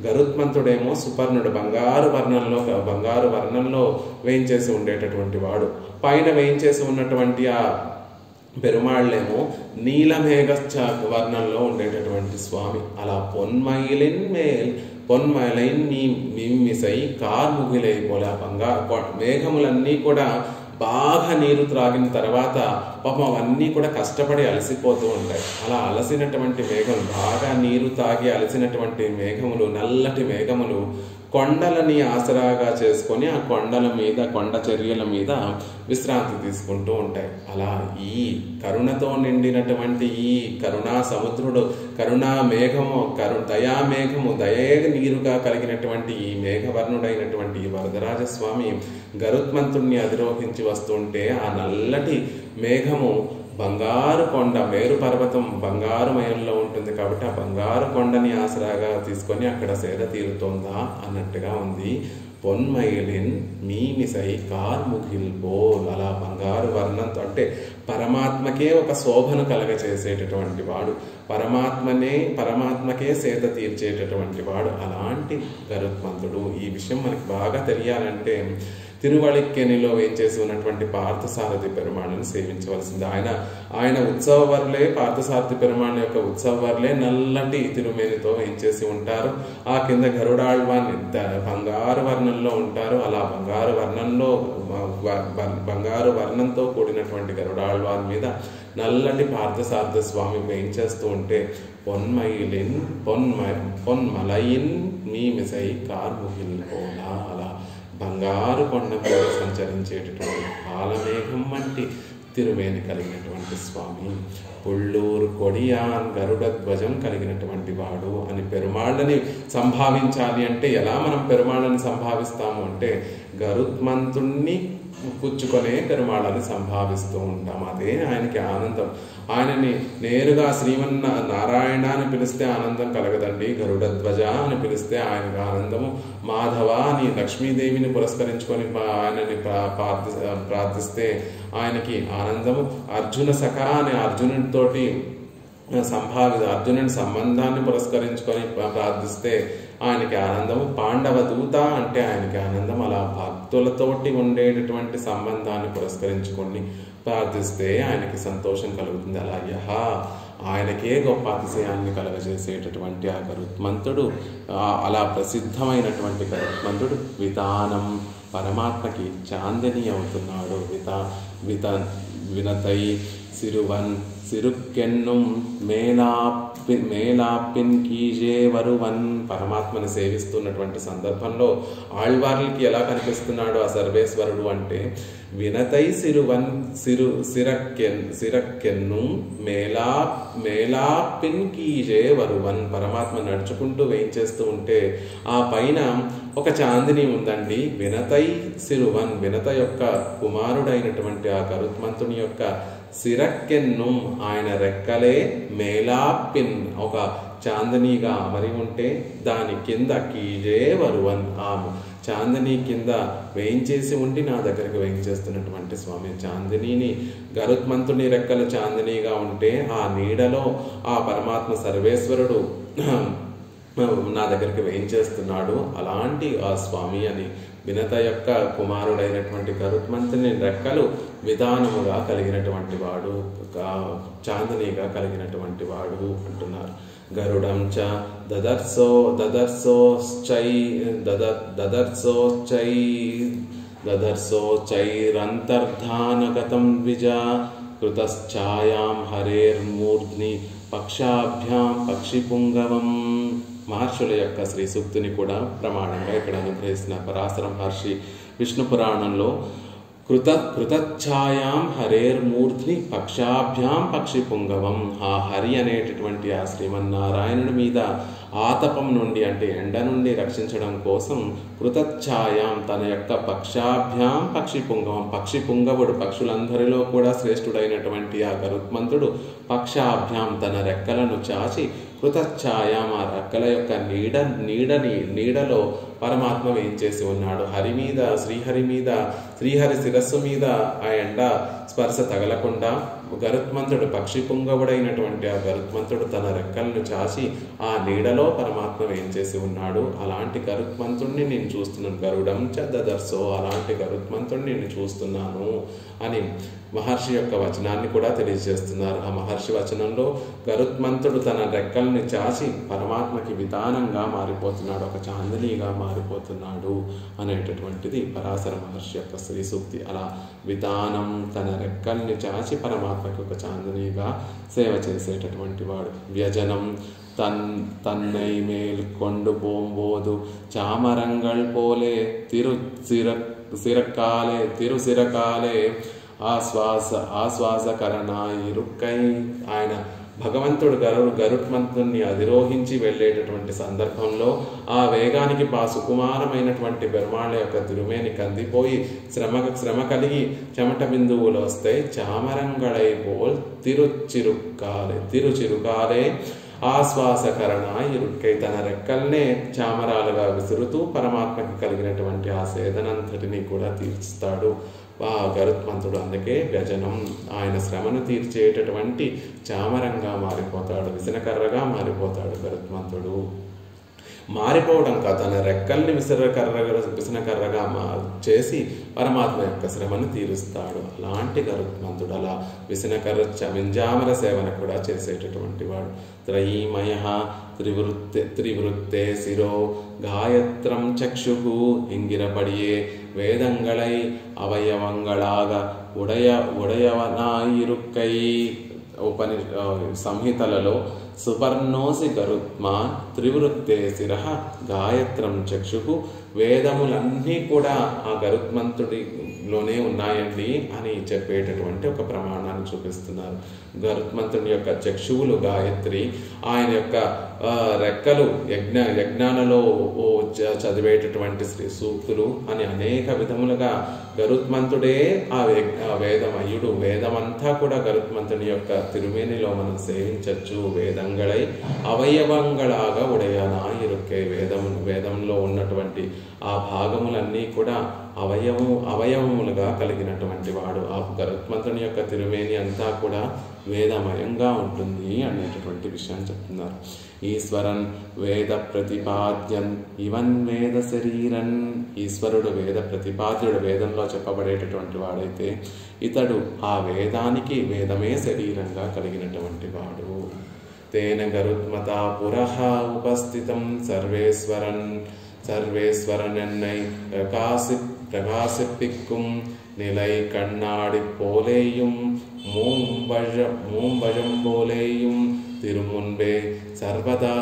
గరుత్మంతుడేమో సుపర్ణుడు బంగారు వర్ణంలో వేయించేసి ఉండేటటువంటి వాడు. పైన వేయించేసి ఉన్నటువంటి ఆ పెరుమాళ్ళేమో నీలమేఘ వర్ణంలో ఉండేటటువంటి స్వామి. అలా పొన్మైలైన్ మీమిసై కార్ముగిలై పోలే బంగారు మేఘములన్నీ కూడా బాగా నీరు త్రాగిన తర్వాత పాపం అవన్నీ కూడా కష్టపడి అలసిపోతూ ఉంటాయి. అలా అలసినటువంటి మేఘం బాగా నీరు తాగి అలసినటువంటి మేఘములు నల్లటి మేఘములు కొండలని ఆసరాగా చేసుకొని ఆ కొండ చర్యల మీద విశ్రాంతి తీసుకుంటూ ఉంటాయి. అలా ఈ కరుణతో నిండినటువంటి ఈ కరుణా సముద్రుడు కరుణా మేఘము దయామేఘము దయే నీరుగా కలిగినటువంటి ఈ మేఘవర్ణుడైనటువంటి ఈ వరదరాజస్వామి గరుత్మంతుణ్ణి అధిరోహించి వస్తుంటే ఆ నల్లటి మేఘము బంగారు కొండ మేరు పర్వతం బంగారుమయంలో ఉంటుంది కాబట్టి ఆ బంగారు కొండని ఆసరాగా తీసుకొని అక్కడ సేద తీరుతోందా అన్నట్టుగా ఉంది. పొన్మైలిన్ మీమిసై కార్ముగిల్ పోల్ అలా బంగారు వర్ణంతో అంటే పరమాత్మకే ఒక శోభను కలగచేసేటటువంటి వాడు, పరమాత్మకే సేద తీర్చేటటువంటి వాడు అలాంటి గరుత్మంతుడు. ఈ విషయం మనకి బాగా తెలియాలంటే తిరువళిక్కెనిలో వేయించేసి ఉన్నటువంటి పార్థసారథి పెరుమాళ్ళని సేవించవలసింది. ఆయన ఉత్సవవర్లే పార్థసారథి పెరుమాళ్ళ యొక్క ఉత్సవవర్లే నల్లటి తిరుమేనితో వేయించేసి ఉంటారు. ఆ కింద గరుడాళ్వాన్ని బంగారు వర్ణంలో ఉంటారు. అలా బంగారు వర్ణంతో కూడినటువంటి గరుడాళ్వాన్ మీద నల్లటి పార్థసారథి స్వామి వేయించేస్తూ ఉంటే పొన్మలయిన్ మీమిసై కార్ముగిల్ పోలా అలా బంగారు కొండ మీద సంచరించేటటువంటి కాలమేఘం వంటి తిరుమేని కలిగినటువంటి స్వామి. పుళ్ళూరు కొడియాన్ గరుడ ధ్వజం కలిగినటువంటి వాడు అని పెరుమాళ్ళని సంభావించాలి అంటే ఎలా మనం పెరుమాళ్ళని సంభావిస్తాము అంటే గరుత్మంతుణ్ణి పుచ్చుకొనే పెరుమాళని సంభావిస్తూ ఉంటాం. అదే ఆయనకి ఆనందం. ఆయనని నేరుగా శ్రీమన్నారాయణ అని పిలిస్తే ఆనందం కలగదండి. గరుడధ్వజ అని పిలిస్తే ఆయనకు ఆనందము. మాధవ అని లక్ష్మీదేవిని పురస్కరించుకొని ఆయనని ప్రార్థిస్తే ఆయనకి ఆనందము. అర్జున సఖ అని అర్జునుడితోటి అర్జునుని సంబంధాన్ని పురస్కరించుకొని ప్రార్థిస్తే ఆయనకి ఆనందము. పాండవ దూత అంటే ఆయనకి ఆనందం. అలా భక్తులతోటి ఉండేటటువంటి సంబంధాన్ని పురస్కరించుకొని ప్రార్థిస్తే ఆయనకి సంతోషం కలుగుతుంది. అలా ఆయనకే గొప్ప అతిశయాన్ని కలగజేసేటటువంటి ఆ గరుత్మంతుడు, అలా ప్రసిద్ధమైనటువంటి గరుత్మంతుడు వితానం పరమాత్మకి చాందిని అవుతున్నాడు. వినతై సిరువన్ సిరుక్కెన్నుం మేలాపిన్ కీజే వరువన్. పరమాత్మని సేవిస్తున్నటువంటి సందర్భంలో ఆళ్వార్లకి ఎలా కనిపిస్తున్నాడు ఆ సర్వేశ్వరుడు అంటే వినతై సిరువన్ సిరక్కెన్ను మేలాపిన్ కీజే వరువన్. పరమాత్మ నడుచుకుంటూ వేయించేస్తూ ఉంటే ఆ పైన ఒక చాందిని ఉందండి. వినతై సిరువన్, వినత యొక్క కుమారుడైనటువంటి ఆ గరుత్మంతుని యొక్క సిరక్కెన్ను, ఆయన రెక్కలే మేలాపిన్ ఒక చాందనీగా అమరి ఉంటే దాని కింద కీజే వరువన్, ఆ చాందిని కింద వేయించేసి ఉండి నా దగ్గరికి వేయించేస్తున్నటువంటి స్వామి. చాందిని గరుత్మంతుని రెక్కలు చాందినిగా ఉంటే ఆ నీడలో ఆ పరమాత్మ సర్వేశ్వరుడు నా దగ్గరికి వేయించేస్తున్నాడు. అలాంటి ఆ స్వామి అని వినత యొక్క కుమారుడైనటువంటి గరుత్మంతుని రెక్కలు విధానముగా కలిగినటువంటి వాడు, చాందనిగా కలిగినటువంటి వాడు అంటున్నారు. గరుడం చ దదర్శోచ్చైరంతర్ధానగతం ద్విజ కృతశ్ఛాయాం హరేర్మూర్ధ్ని పక్షాభ్యాం పక్షిపుంగవం. మహర్షుల యొక్క శ్రీ సూక్తిని కూడా ప్రమాణంగా ఇక్కడ అనుగ్రహిస్తున్న పరాశర మహర్షి విష్ణు పురాణంలో కృతఛాయాం హరేర్మూర్ధ్ని పక్షాభ్యాం పక్షిపుంగవం. ఆ హరి అనేటటువంటి ఆ శ్రీమన్నారాయణుడి మీద ఆతపం నుండి అంటే ఎండ నుండి రక్షించడం కోసం కృతఛాయాం తన యొక్క పక్షాభ్యాం పక్షిపుంగవం, పక్షిపుంగవుడు పక్షులందరిలో కూడా శ్రేష్ఠుడైనటువంటి ఆ గరుత్మంతుడు పక్షాభ్యాం తన రెక్కలను చాచి కృతఛాయాం ఆ రెక్కల యొక్క నీడలో పరమాత్మ వేయించేసి ఉన్నాడు. హరి మీద శ్రీహరి శిరస్సు మీద ఆ ఎండ స్పర్శ తగలకుండా గరుత్మంతుడు పక్షిపుంగవుడైనటువంటి ఆ గరుత్మంతుడు తన రెక్కలను చాచి ఆ నీడలో పరమాత్మ వేయించేసి ఉన్నాడు. అలాంటి గరుత్మంతుడిని నేను చూస్తున్నాను. గరుడం చ దదర్శో, అలాంటి గరుత్మంతుడిని నేను చూస్తున్నాను అని మహర్షి యొక్క వచనాన్ని కూడా తెలియజేస్తున్నారు. ఆ మహర్షి వచనంలో గరుత్మంతుడు తన రెక్కల్ని చాచి పరమాత్మకి విధానంగా మారిపోతున్నాడు, ఒక చాందినిగా మారిపోతున్నాడు అనేటటువంటిది పరాశర మహర్షి యొక్క శ్రీ సూక్తి. అలా విధానం తన రెక్కల్ని చాచి పరమాత్మకి ఒక చాందినిగా సేవ చేసేటటువంటి వాడు. వ్యజనం தன்னை மேல் கொண்டு போம்போது சாமரங்கள் போலே తిరుసిరకాలే ఆశ్వాసకరణాయిరుక్కై. ఆయన భగవంతుడు గరుత్మంతుని అధిరోహించి వెళ్ళేటటువంటి సందర్భంలో ఆ వేగానికి సుకుమారమైనటువంటి పెరుమాళ్ళ యొక్క తిరుమేని కందిపోయి శ్రమ కలిగి చెమట బిందువులు వస్తాయి. చామరంగళై పోల్ తిరుచిరుకాలే ఆశ్వాసకరణాయిరుక్కై. తన రెక్కల్నే చామరాలుగా విసురుతూ పరమాత్మకి కలిగినటువంటి ఆ సేదనంతటిని కూడా తీర్చుతాడు ఆ గరుత్మంతుడు. అందుకే వ్యజనం, ఆయన శ్రమను తీర్చేటటువంటి చామరంగా మారిపోతాడు, విసనకర్రగా మారిపోతాడు గరుత్మంతుడు. మారిపోవడం కాదు, తన రెక్కల్ని విసనకర్రగా చేసి పరమాత్మ యొక్క శ్రమను తీరుస్తాడు. అలాంటి గరుత్మంతుడు అలా విసనకర్ర వింజామర సేవన కూడా చేసేటటువంటి వాడు. త్రయీమయ త్రివృత్తే శిరో గాయత్రం చక్షు ఇంగిరపడియే వేదంగళై అవయవంగళాగ ఉడయవనాయిరుక్కై. సంహితలలో సుపర్ణోసి గరుత్మాన్ త్రివృత్తే శిరః గాయత్రం చక్షు. వేదములన్నీ కూడా ఆ గరుత్మంతుడి లోనే ఉన్నాయండి అని చెప్పేటటువంటి ఒక ప్రమాణాన్ని చూపిస్తున్నారు. గరుత్మంతుని యొక్క చక్షువులు గాయత్రి, ఆయన యొక్క రెక్కలు యజ్ఞాలలో చదివేటటువంటి సూక్తులు అని అనేక విధములుగా గరుత్మంతుడే ఆ వేదమయుడు. వేదమంతా కూడా గరుత్మంతుని యొక్క తిరుమేనిలో మనం సేవించవచ్చు. వేదంగళై అవయవంగళాగా ఉడయనాయిరుక్కే, వేదంలో ఉన్నటువంటి ఆ భాగములన్నీ కూడా అవయవములుగా కలిగినటువంటి వాడు. ఆ గరుత్మంతుని యొక్క తిరుమేని అంతా కూడా వేదమయంగా ఉంటుంది అనేటటువంటి విషయం చెప్తున్నారు. ఈశ్వరన్ వేద ప్రతిపాద్యన్ ఇవన్ వేద శరీరన్, ఈశ్వరుడు వేద ప్రతిపాద్యుడు, వేదంలో చెప్పబడేటటువంటి వాడైతే ఇతడు ఆ వేదానికి వేదమే శరీరంగా కలిగినటువంటి వాడు. తేన గరుత్మతా పురః ఉపస్థితం సర్వేశ్వరనెన్నై பிரகாசிப்பிக்கும் நிலை கண்ணாடி போலேயும் மூம்பழம் போலேயும் திருமுன்பே சர்வதா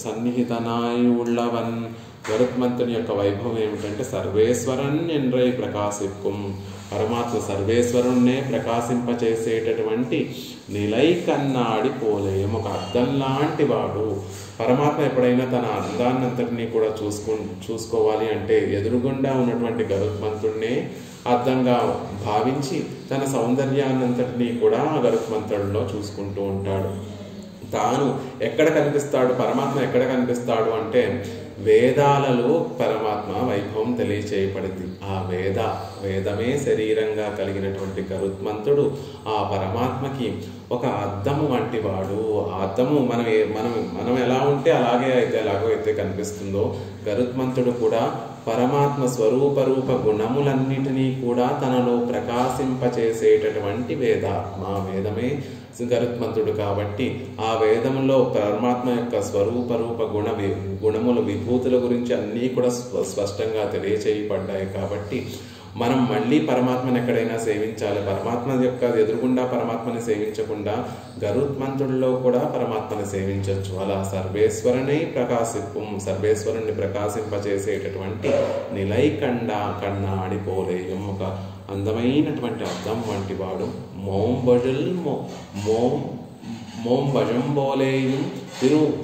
సన్నిహితనాయి உள்ளவன். గరుత్మంతుని యొక్క వైభవం ఏమిటంటే సర్వేశ్వరన్ ఎన్రై ప్రకాశిక్కుం, పరమాత్మ సర్వేశ్వరుణ్ణే ప్రకాశింపచేసేటటువంటి నిలై కన్నాడి పోలేయం, ఒక అద్దం లాంటి వాడు. పరమాత్మ ఎప్పుడైనా తన అందాన్నంతటినీ కూడా చూసుకోవాలి అంటే ఎదురుగుండా ఉన్నటువంటి గరుత్మంతుడినే అద్దంగా భావించి తన సౌందర్యాన్నంతటినీ కూడా ఆ గరుత్మంతుడిలో చూసుకుంటూ ఉంటాడు. తాను ఎక్కడ కనిపిస్తాడు, పరమాత్మ ఎక్కడ కనిపిస్తాడు అంటే వేదాలలో పరమాత్మ వైభవం తెలియచేయబడింది. ఆ వేదమే శరీరంగా కలిగినటువంటి గరుత్మంతుడు ఆ పరమాత్మకి ఒక అద్దము వంటి వాడు. ఆ అద్దము మనం ఎలా ఉంటే ఎలాగో అయితే కనిపిస్తుందో, గరుత్మంతుడు కూడా పరమాత్మ స్వరూప గుణములన్నిటినీ కూడా తనలో ప్రకాశింపచేసేటటువంటి వేదాత్మ. వేదమే గరుత్మంతుడు కాబట్టి ఆ వేదంలో పరమాత్మ యొక్క స్వరూప గుణములు విభూతుల గురించి అన్నీ కూడా స్పష్టంగా తెలియచేయబడ్డాయి. కాబట్టి మనం మళ్ళీ పరమాత్మను ఎక్కడైనా సేవించాలి, పరమాత్మ యొక్క ఎదురుగుండా పరమాత్మని సేవించకుండా గరుత్మంతుడిలో కూడా పరమాత్మని సేవించవచ్చు. అలా సర్వేశ్వరుణ్ణి ప్రకాశింపచేసేటటువంటి నిలై కన్నాడి పోలేయం, ఒక అందమైనటువంటి అద్దం వంటి వాడు. మోంబజంబోలేయం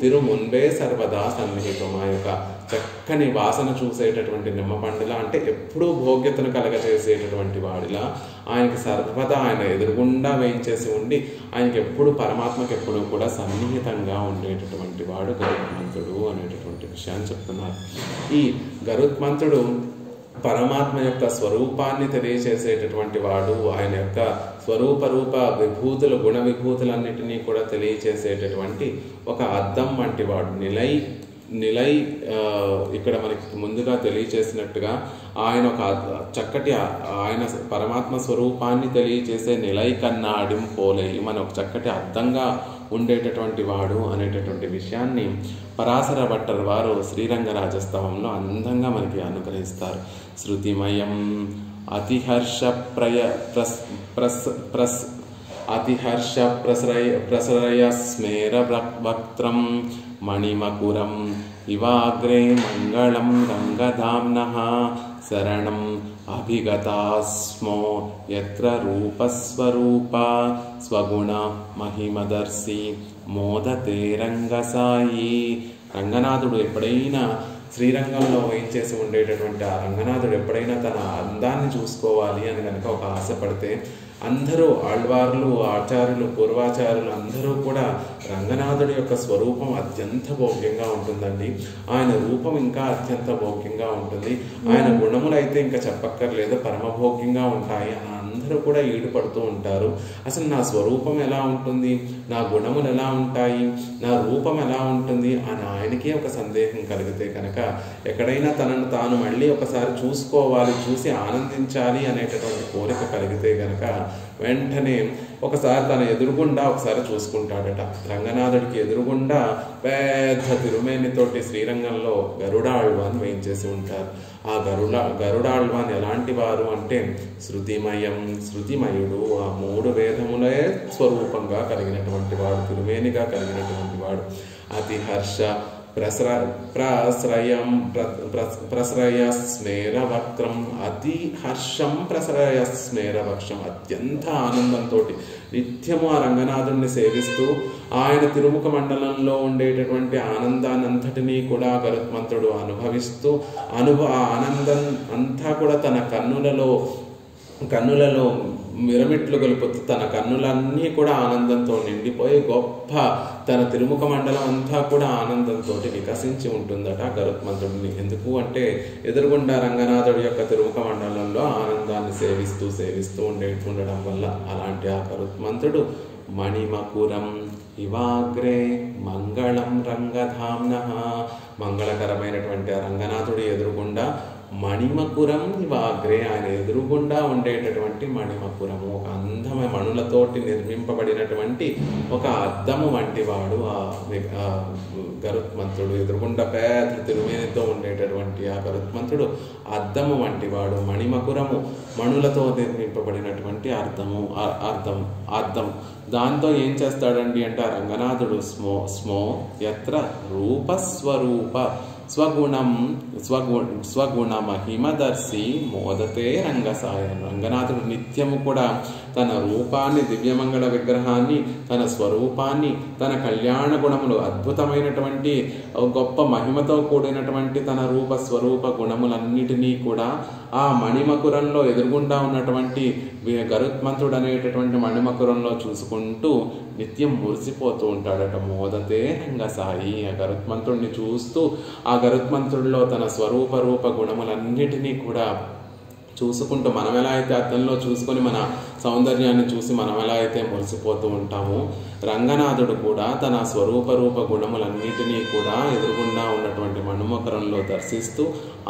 తిరుమున్బే సర్వదా సన్నిహితం, ఆ యొక్క చక్కని వాసన చూసేటటువంటి నిమ్మ పండులా, అంటే ఎప్పుడూ భోగ్యతను కలగచేసేటటువంటి వాడిలా ఆయనకి సర్వదా ఆయన ఎదురుగుండా వేయించేసి ఉండి ఆయనకి ఎప్పుడు పరమాత్మకి ఎప్పుడు కూడా సన్నిహితంగా ఉండేటటువంటి వాడు గరుత్మంతుడు అనేటటువంటి విషయాన్ని చెప్తున్నారు. ఈ గరుత్మంతుడు పరమాత్మ యొక్క స్వరూపాన్ని తెలియచేసేటటువంటి వాడు. ఆయన యొక్క స్వరూప విభూతులు గుణ విభూతులన్నిటినీ కూడా తెలియచేసేటటువంటి ఒక అద్దం వంటి వాడు. నిలై ఇక్కడ మనకి ముందుగా తెలియచేసినట్టుగా ఆయన ఒక చక్కటి ఆయన పరమాత్మ స్వరూపాన్ని తెలియచేసే నిలై కన్నాడిం పోలేయి, మన ఒక చక్కటి అద్దంగా ఉండేటటువంటి వాడు అనేటటువంటి విషయాన్ని పరాశర భట్టర్ వారు శ్రీరంగరాజస్తవంలో అందంగా మనకి అనుగ్రహిస్తారు. శృతిమయం అతిహర్ష ప్రసరయ స్మేర వక్త్రం మణిమకురం ఇవాగ్రే మంగళం రంగధామ్నః శరణం అభిగతాస్మో యత్ర రూపస్వరూప స్వగుణ మహిమదర్శి మోదతే రంగసాయి. రంగనాథుడు ఎప్పుడైనా శ్రీరంగంలో వేయించేసి ఉండేటటువంటి ఆ రంగనాథుడు ఎప్పుడైనా తన అందాన్ని చూసుకోవాలి అని కనుక ఒక ఆశపడితే అందరూ ఆళ్వార్లు, ఆచార్యులు, పూర్వాచార్యులు అందరూ కూడా రంగనాథుడి యొక్క స్వరూపం అత్యంత భోగ్యంగా ఉంటుందండి. ఆయన రూపం ఇంకా అత్యంత భోగ్యంగా ఉంటుంది. ఆయన గుణములు అయితే ఇంకా చెప్పక్కర్లేదు, పరమభోగ్యంగా ఉంటాయి అని అందరూ కూడా ఈడుపడుతూ ఉంటారు. అసలు నా స్వరూపం ఎలా ఉంటుంది, నా గుణములు ఎలా ఉంటాయి, నా రూపం ఎలా ఉంటుంది అని ఆయనకే ఒక సందేహం కలిగితే కనుక ఎక్కడైనా తనను తాను మళ్ళీ ఒకసారి చూసుకోవాలి, చూసి ఆనందించాలి అనేటటువంటి కోరిక కలిగితే కనుక వెంటనే ఒకసారి తన ఎదురుగుండా ఒకసారి చూసుకుంటాడట. రంగనాథుడికి ఎదురుగుండా పెద్ద తిరుమేనితోటి శ్రీరంగంలో గరుడాళ్వాన్ వేయించేసి ఉంటారు. ఆ గరుడాళ్వాన్ ఎలాంటి వారు అంటే శృతిమయుడు, ఆ 3 వేదములే స్వరూపంగా కలిగినటువంటి వాడు, తిరుమేనిగా కలిగినటువంటి వాడు. అతి హర్ష ప్రశ్రయస్మేరవక్త్రం అతి హర్షం ప్రశ్రయస్మేరవక్షం. అత్యంత ఆనందంతో నిత్యము ఆ రంగనాథుడిని సేవిస్తూ ఆయన తిరుముఖ మండలంలో ఉండేటటువంటి ఆనందానంతటినీ కూడా గరుత్మంతుడు అనుభవిస్తూ ఆ ఆనందం అంతా కూడా తన కన్నులలో మిరమిట్లు గొలుపుతూ తన కన్నులన్నీ కూడా ఆనందంతో నిండిపోయి గొప్ప తన తిరుముఖ మండలం అంతా కూడా ఆనందంతో వికసించి ఉంటుందట గరుత్మంతుడిని. ఎందుకు అంటే ఎదురుగుండా రంగనాథుడి యొక్క తిరుముఖ మండలంలో ఆనందాన్ని సేవిస్తూ ఉండడం వల్ల. అలాంటి ఆ గరుత్మంతుడు మణిమకురం ఇవాగ్రే మంగళం రంగధామ్నః, మంగళకరమైనటువంటి ఆ రంగనాథుడి ఎదురుగుండా మణిమకురం ఇవాగ్రే, ఆయన ఎదురుగుండా ఉండేటటువంటి మణిమకురము, ఒక అందమైన మణులతోటి నిర్మింపబడినటువంటి ఒక అద్దము వంటి వాడు ఆ గరుత్మంతుడు. ఎదురుగుండా పెద్ద తిరుమేనితో ఉండేటటువంటి ఆ గరుత్మంతుడు అద్దము వంటి వాడు. మణిమకురము మణులతో నిర్మింపబడినటువంటి అద్దం. దాంతో ఏం చేస్తాడండి అంటే ఆ రంగనాథుడు స్మో యత్ర రూపస్వరూప స్వగుణ మహిమదర్శి మోదతే రంగసాయన. రంగనాథుడు నిత్యము కూడా తన రూపాన్ని, దివ్యమంగళ విగ్రహాన్ని, తన స్వరూపాన్ని, తన కళ్యాణ గుణములు, అద్భుతమైనటువంటి గొప్ప మహిమతో కూడినటువంటి తన రూప స్వరూప గుణములన్నిటినీ కూడా ఆ మణిమకురంలో ఎదురుగుండా ఉన్నటువంటి గరుత్మంతుడు అనేటటువంటి మణిమకురంలో చూసుకుంటూ నిత్యం మురిసిపోతూ ఉంటాడట. మోదతే రంగసాయి. ఆ గరుత్మంతుడిని చూస్తూ ఆ గరుత్మంతుడిలో తన స్వరూప రూప గుణములన్నిటినీ కూడా చూసుకుంటూ, మనం ఎలా అయితే అద్దంలో చూసుకొని మన సౌందర్యాన్ని చూసి మనం ఎలా అయితే మురిసిపోతూ ఉంటామో, రంగనాథుడు కూడా తన స్వరూప రూప గుణములన్నిటినీ కూడా ఎదురుగుండా ఉన్నటువంటి మణిమకురంలో దర్శిస్తూ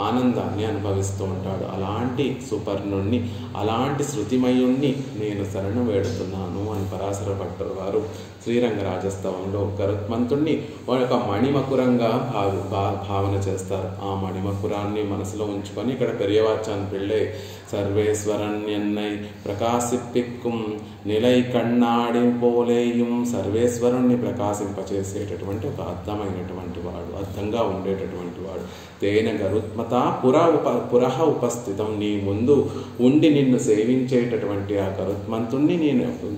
ఆనందాన్ని అనుభవిస్తూ ఉంటాడు. అలాంటి సుపర్ణుణ్ణి, అలాంటి శృతిమయుణ్ణి నేను శరణు వేడుతున్నాను అని పరాశర భట్టర్ వారు శ్రీరంగరాజస్తవంలో గరుత్మంతుణ్ణి ఒక మణిమకురంగా భావన చేస్తారు. ఆ మణిమకురాన్ని మనసులో ఉంచుకొని ఇక్కడ పెరియవాచాన్ పిళ్ళై సర్వేశ్వరన్ ఎన్నై ప్రకాశిప్పిక్కుం నిలై కన్నాడి పోలేయం, సర్వేశ్వరుణ్ణి ప్రకాశింపచేసేటటువంటి ఒక అర్థమైనటువంటి వాడు, అర్థంగా ఉండేటటువంటి వాడు. తేన గరుత్మత పురః ఉపస్థితం, నీ ముందు ఉండి నిన్ను సేవించేటటువంటి ఆ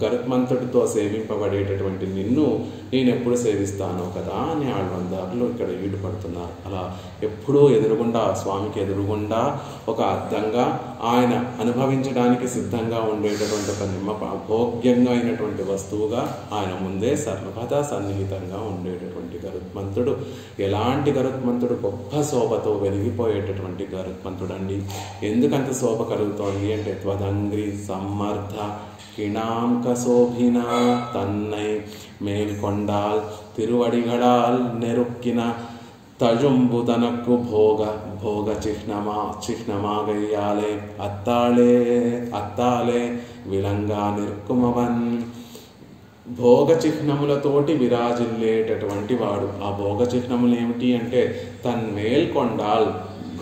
గరుత్మంతుడితో సేవింపబడేటటువంటి నిన్ను నేను ఎప్పుడు సేవిస్తానో కదా అని ఆళ్వందారులు ఇక్కడ ఈడుపడుతున్నారు. అలా ఎప్పుడూ ఎదురుగుండా, స్వామికి ఎదురుగుండా ఒక అర్థంగా ఆయన అనుభవించడానికి సిద్ధంగా ఉండేటటువంటి ఒక భోగ్యంగా అయినటువంటి వస్తువుగా ఆయన ముందే సర్వదా సన్నిహితంగా ఉండేటటువంటి గరుత్మంతుడు. ఎలాంటి గరుత్మంతుడు? గొప్ప శోభతో వెలిగిపోయేటటువంటి గరుత్మంతుడు అండి. ఎందుకంత శోభ కలుగుతోంది అంటే త్వదంగ్రి సమ్మర్ధ கிணாம் கசோபினா தன்னை மேல் கொண்டால் திருவடிகளால் நெருக்கின தழும்பு தனக்கு భోగ చిహ్నమాగయ్యాలే అత్తాలే విలంగా నిర్కుమవన్. భోగ చిహ్నములతోటి విరాజిల్లేటటువంటి వాడు. ఆ భోగ చిహ్నములు ఏమిటి అంటే తన్మేల్కొండాల్,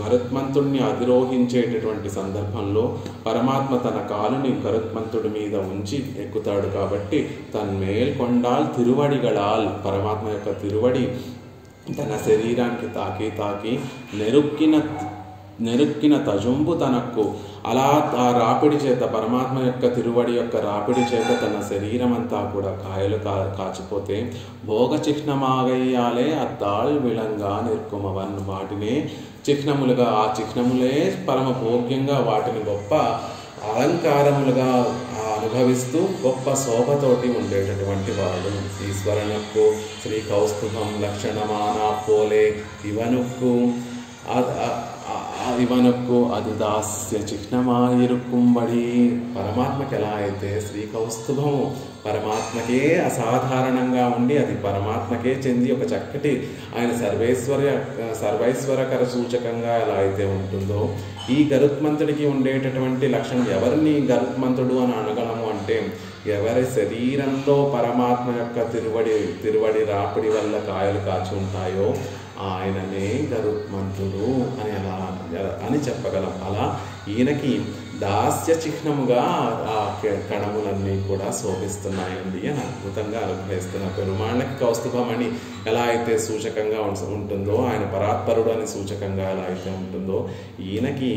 గరుత్మంతుడిని అధిరోహించేటటువంటి సందర్భంలో పరమాత్మ తన కాలుని గరుత్మంతుడి మీద ఉంచి ఎక్కుతాడు కాబట్టి తన్మేల్కొండాల్ తిరువడిగళాల్, పరమాత్మ యొక్క తిరువడి తన శరీరానికి తాకి నెరుక్కిన తజుంబు తనకు, అలా ఆ రాపిడి చేత, పరమాత్మ యొక్క తిరువడి యొక్క రాపిడి చేత తన శరీరం అంతా కూడా కాయలు కాచిపోతే భోగ చిహ్నమాగయ్యాలే అత్తాళ్ విలంగా నిర్కుమవన్. వాటినే చిహ్నములుగా, ఆ చిహ్నములే పరమ భోగ్యంగా, వాటిని గొప్ప అలంకారములుగా అనుభవిస్తూ గొప్ప శోభతోటి ఉండేటటువంటి వాడు. ఈశ్వరనక్కు శ్రీ కౌస్తుభం లక్షణమానా పోలే ఇవనక్కు అది దాస్య చిహ్నమాయిరుకుంబడి. పరమాత్మకి ఎలా అయితే శ్రీ కౌస్తుభము పరమాత్మకే అసాధారణంగా ఉండి అది పరమాత్మకే చెంది ఒక చక్కటి ఆయన సర్వైశ్వరకర సూచకంగా ఎలా అయితే ఉంటుందో, ఈ గరుత్మంతుడికి ఉండేటటువంటి లక్షణం. ఎవరిని గరుత్మంతుడు అని అనగలము అంటే ఎవరి శరీరంలో పరమాత్మ యొక్క తిరువడి రాపిడి వల్ల కాయలు కాచి ఉంటాయో ఆయననే గరుత్మంతుడు అని చెప్పగలం. అలా ఈయనకి దాస్య చిహ్నముగా ఆ కణములన్నీ కూడా శోభిస్తున్నాయండి అని అద్భుతంగా అనుగ్రహిస్తున్నారు. పెరుమాళ్ళకి కౌస్తుభమణి ఎలా అయితే సూచకంగా ఉంటుందో, ఆయన పరాత్పరుడు అని సూచకంగా ఎలా అయితే ఉంటుందో, ఈయనకి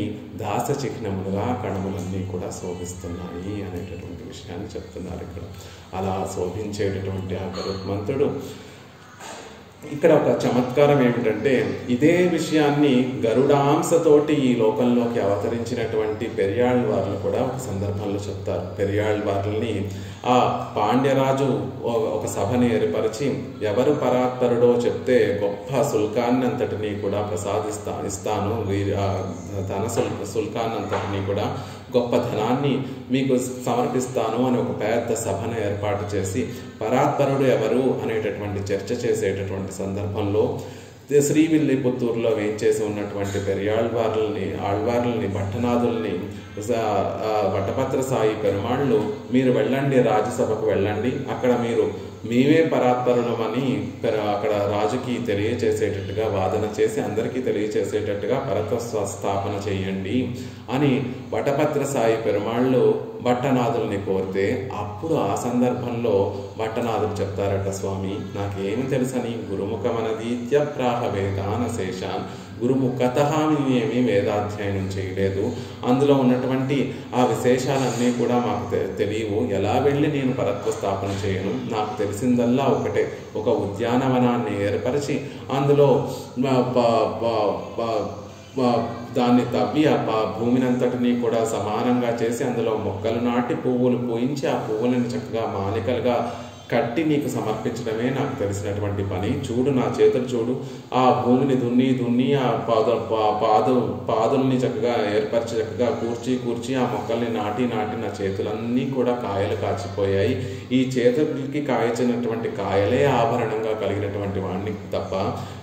దాస్య చిహ్నములుగా కణములన్నీ కూడా శోభిస్తున్నాయి అనేటటువంటి విషయాన్ని చెప్తున్నారు ఇక్కడ. అలా శోభించేటటువంటి ఆ గరుత్మంతుడు ఇక్కడ ఒక చమత్కారం ఏమిటంటే, ఇదే విషయాన్ని గరుడాంశతోటి ఈ లోకంలోకి అవతరించినటువంటి పెరియాళ్వార్లు కూడా ఒక సందర్భంలో చెప్తారు. పెరియాళ్వార్లని ఆ పాండ్యరాజు ఒక సభని ఏర్పరిచి ఎవరు పరాత్పరుడో చెప్తే గొప్ప శుల్కాన్ని అంతటినీ కూడా ఇస్తాను, ధన శుల్కాన్ని అంతటినీ కూడా, గొప్ప ధనాన్ని మీకు సమర్పిస్తాను అని ఒక పెద్ద సభను ఏర్పాటు చేసి పరాత్పరుడు ఎవరు అనేటటువంటి చర్చ చేసేటటువంటి సందర్భంలో శ్రీవిల్లిపుత్తూరులో వేయించేసి ఉన్నటువంటి ఆళ్వార్లని భట్టనాథుల్ని వటపత్ర సాయి పెరుమాళ్ళు, మీరు వెళ్ళండి, రాజ్యసభకు వెళ్ళండి, అక్కడ మేమే పరాత్పరులమని అక్కడ రాజుకి తెలియచేసేటట్టుగా వాదన చేసి అందరికీ తెలియచేసేటట్టుగా పరత్వ స్థాపన చేయండి అని వటపత్ర సాయి పెరుమాళ్ళు భట్టనాథుల్ని కోరితే, అప్పుడు ఆ సందర్భంలో భట్టనాథులు చెప్తారట, స్వామి నాకేమి తెలుసని, గురుముఖమనదీత్య ప్రాహ వేదాన శేషాన్, గురుముఖత ఏమీ వేదాధ్యయనం చేయలేదు, అందులో ఉన్నటువంటి ఆ విశేషాలన్నీ కూడా మాకు తెలియవు, ఎలా వెళ్ళి నేను పరత్వ స్థాపన చేయను, నాకు తెలిసిందల్లా ఒకటే, ఒక ఉద్యానవనాన్ని ఏర్పరిచి అందులో దాన్ని తవ్వి ఆ భూమిని అంతటినీ కూడా సమానంగా చేసి అందులో మొక్కలు నాటి పువ్వులు పూయించి ఆ పువ్వులను చక్కగా మాలికలుగా కట్టి నీకు సమర్పించడమే నాకు తెలిసినటువంటి పని. చూడు నా చేతులు చూడు, ఆ భూమిని దున్ని ఆ పాదుల్ని చక్కగా ఏర్పరిచి చక్కగా కూర్చి ఆ మొక్కల్ని నాటి నా చేతులన్నీ కూడా కాయలు కాచిపోయాయి. ఈ చేతులకి కాయచినటువంటి కాయలే ఆభరణంగా కలిగినటువంటి వాడిని తప్ప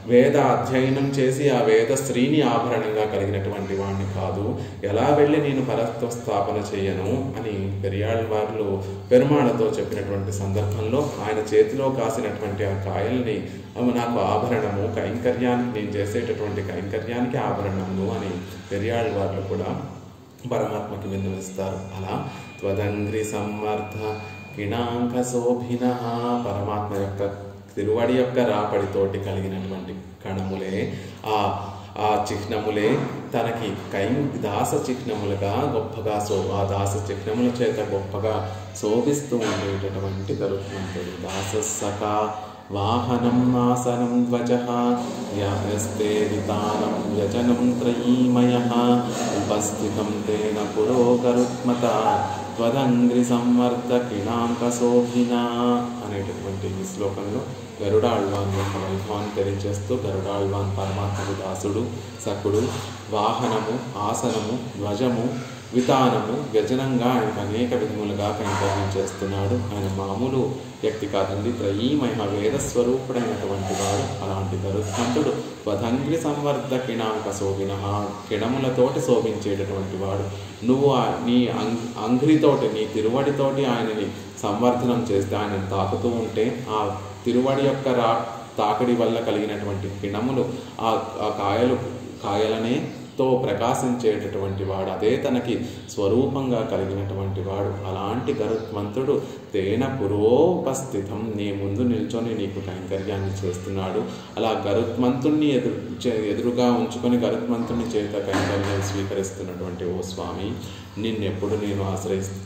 వేద అధ్యయనం చేసి ఆ వేద స్త్రీని ఆభరణంగా కలిగినటువంటి వాడిని కాదు, ఎలా వెళ్ళి నేను పరత్వ స్థాపన చేయను అని పెరియాళ్వార్లు పెరుమాళతో చెప్పినటువంటి సందర్భంలో ఆయన చేతిలో కాసినటువంటి ఆ కాయల్ని నాకు ఆభరణము, కైంకర్యానికి నేను చేసేటటువంటి కైంకర్యానికి ఆభరణము అని పెరియాళ్వార్లు కూడా పరమాత్మకి విన్నవిస్తారు. అలా త్వదంగ్రి సంవర్ధ కిణాంక శోభిన, పరమాత్మ యొక్క తిరువడి యొక్క రాపడితోటి కలిగినటువంటి కణములే ఆ చిహ్నములే తనకి దాస చిహ్నములుగా గొప్పగా ఆ దాస చిహ్నముల చేత గొప్పగా శోభిస్తూ ఉండేటటువంటి గరుత్మంతుడు. దాసస్సకా వాహనం ఆసనం ధ్వజః యాస్తే వితానం వ్యజనం త్రయీమయః ఉపస్థితం తేన పురో గరుత్మత త్వదంగ్రి సంవర్ధ కిణాంక శోభిన అనేటటువంటి ఈ శ్లోకంలో గరుడాళ్వాన్ యొక్క వైభవాన్ని తెలియజేస్తూ, గరుడాళ్వాన్ పరమాత్మకు దాసుడు, సకుడు, వాహనము, ఆసనము, ధ్వజము, వితానము, వ్యజనంగా ఆయనకు అనేక విధములుగా కైంకర్యం చేస్తున్నాడు. ఆయన మామూలు వ్యక్తి కాదండి, త్రయీమయ వేదస్వరూపుడైనటువంటి వాడు. అలాంటి గరుత్మంతుడు త్వదంగ్రి సంవర్ధ కిణాంక శోభిన, కిణములతోటి శోభించేటటువంటి వాడు. నువ్వు నీ అంగ్రితోటి, నీ తిరువడితోటి ఆయనని సంవర్ధనం చేస్తే, ఆయనను తాకుతూ ఉంటే ఆ తిరువడి యొక్క తాకిడి వల్ల కలిగినటువంటి కిణములు ఆ కాయలనే తో ప్రకాశించేటటువంటి వాడు, అదే తనకి స్వరూపంగా కలిగినటువంటి వాడు. అలాంటి గరుత్మంతుడు తేన పురోపస్థితం, నీ ముందు నిల్చొని నీకు కైంకర్యాన్ని చేస్తున్నాడు. అలా గరుత్మంతుణ్ణి ఎదురుగా ఉంచుకొని గరుత్మంతుని చేత కైంకర్యం స్వీకరిస్తున్నటువంటి ఓ స్వామి, నిన్నెప్పుడు నేను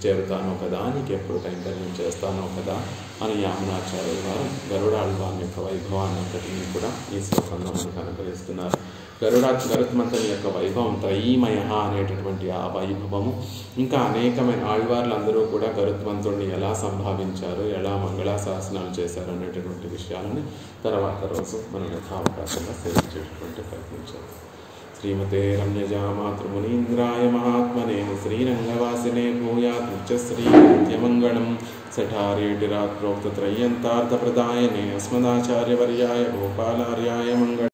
చేరుతానో కదా, నీకెప్పుడు కైంకర్యం చేస్తానో కదా అని యామునాచార్యులు వారు గరుడాళ్వాన్ యొక్క వైభవాన్ని అంతటినీ కూడా ఈ శ్లోకంలో మనకు అనుగ్రహిస్తున్నారు. గరుత్మంతుని యొక్క వైభవం త్రయీమయ అనేటటువంటి ఆ వైభవము, ఇంకా అనేకమైన ఆళ్వార్లందరూ కూడా గరుత్మంతుడిని ఎలా సంభావించారు, ఎలా మంగళాశాసనాలు చేశారు అనేటటువంటి విషయాలని తర్వాత రోజు మనం యథావకాశంగా సేవించేటటువంటి ప్రయత్నించారు. శ్రీమతే రమ్యజా మాతృమునీంద్రాయ మహాత్మనే శ్రీరంగవాసినే భూయాత్ నిత్యశ్రీ నిత్యమంగళం. సఠారేటిరాత్రోక్త త్రయ్యంతార్థప్రదాయనే అస్మదాచార్యవర్యాయ గోపాలార్యాయ మంగళం.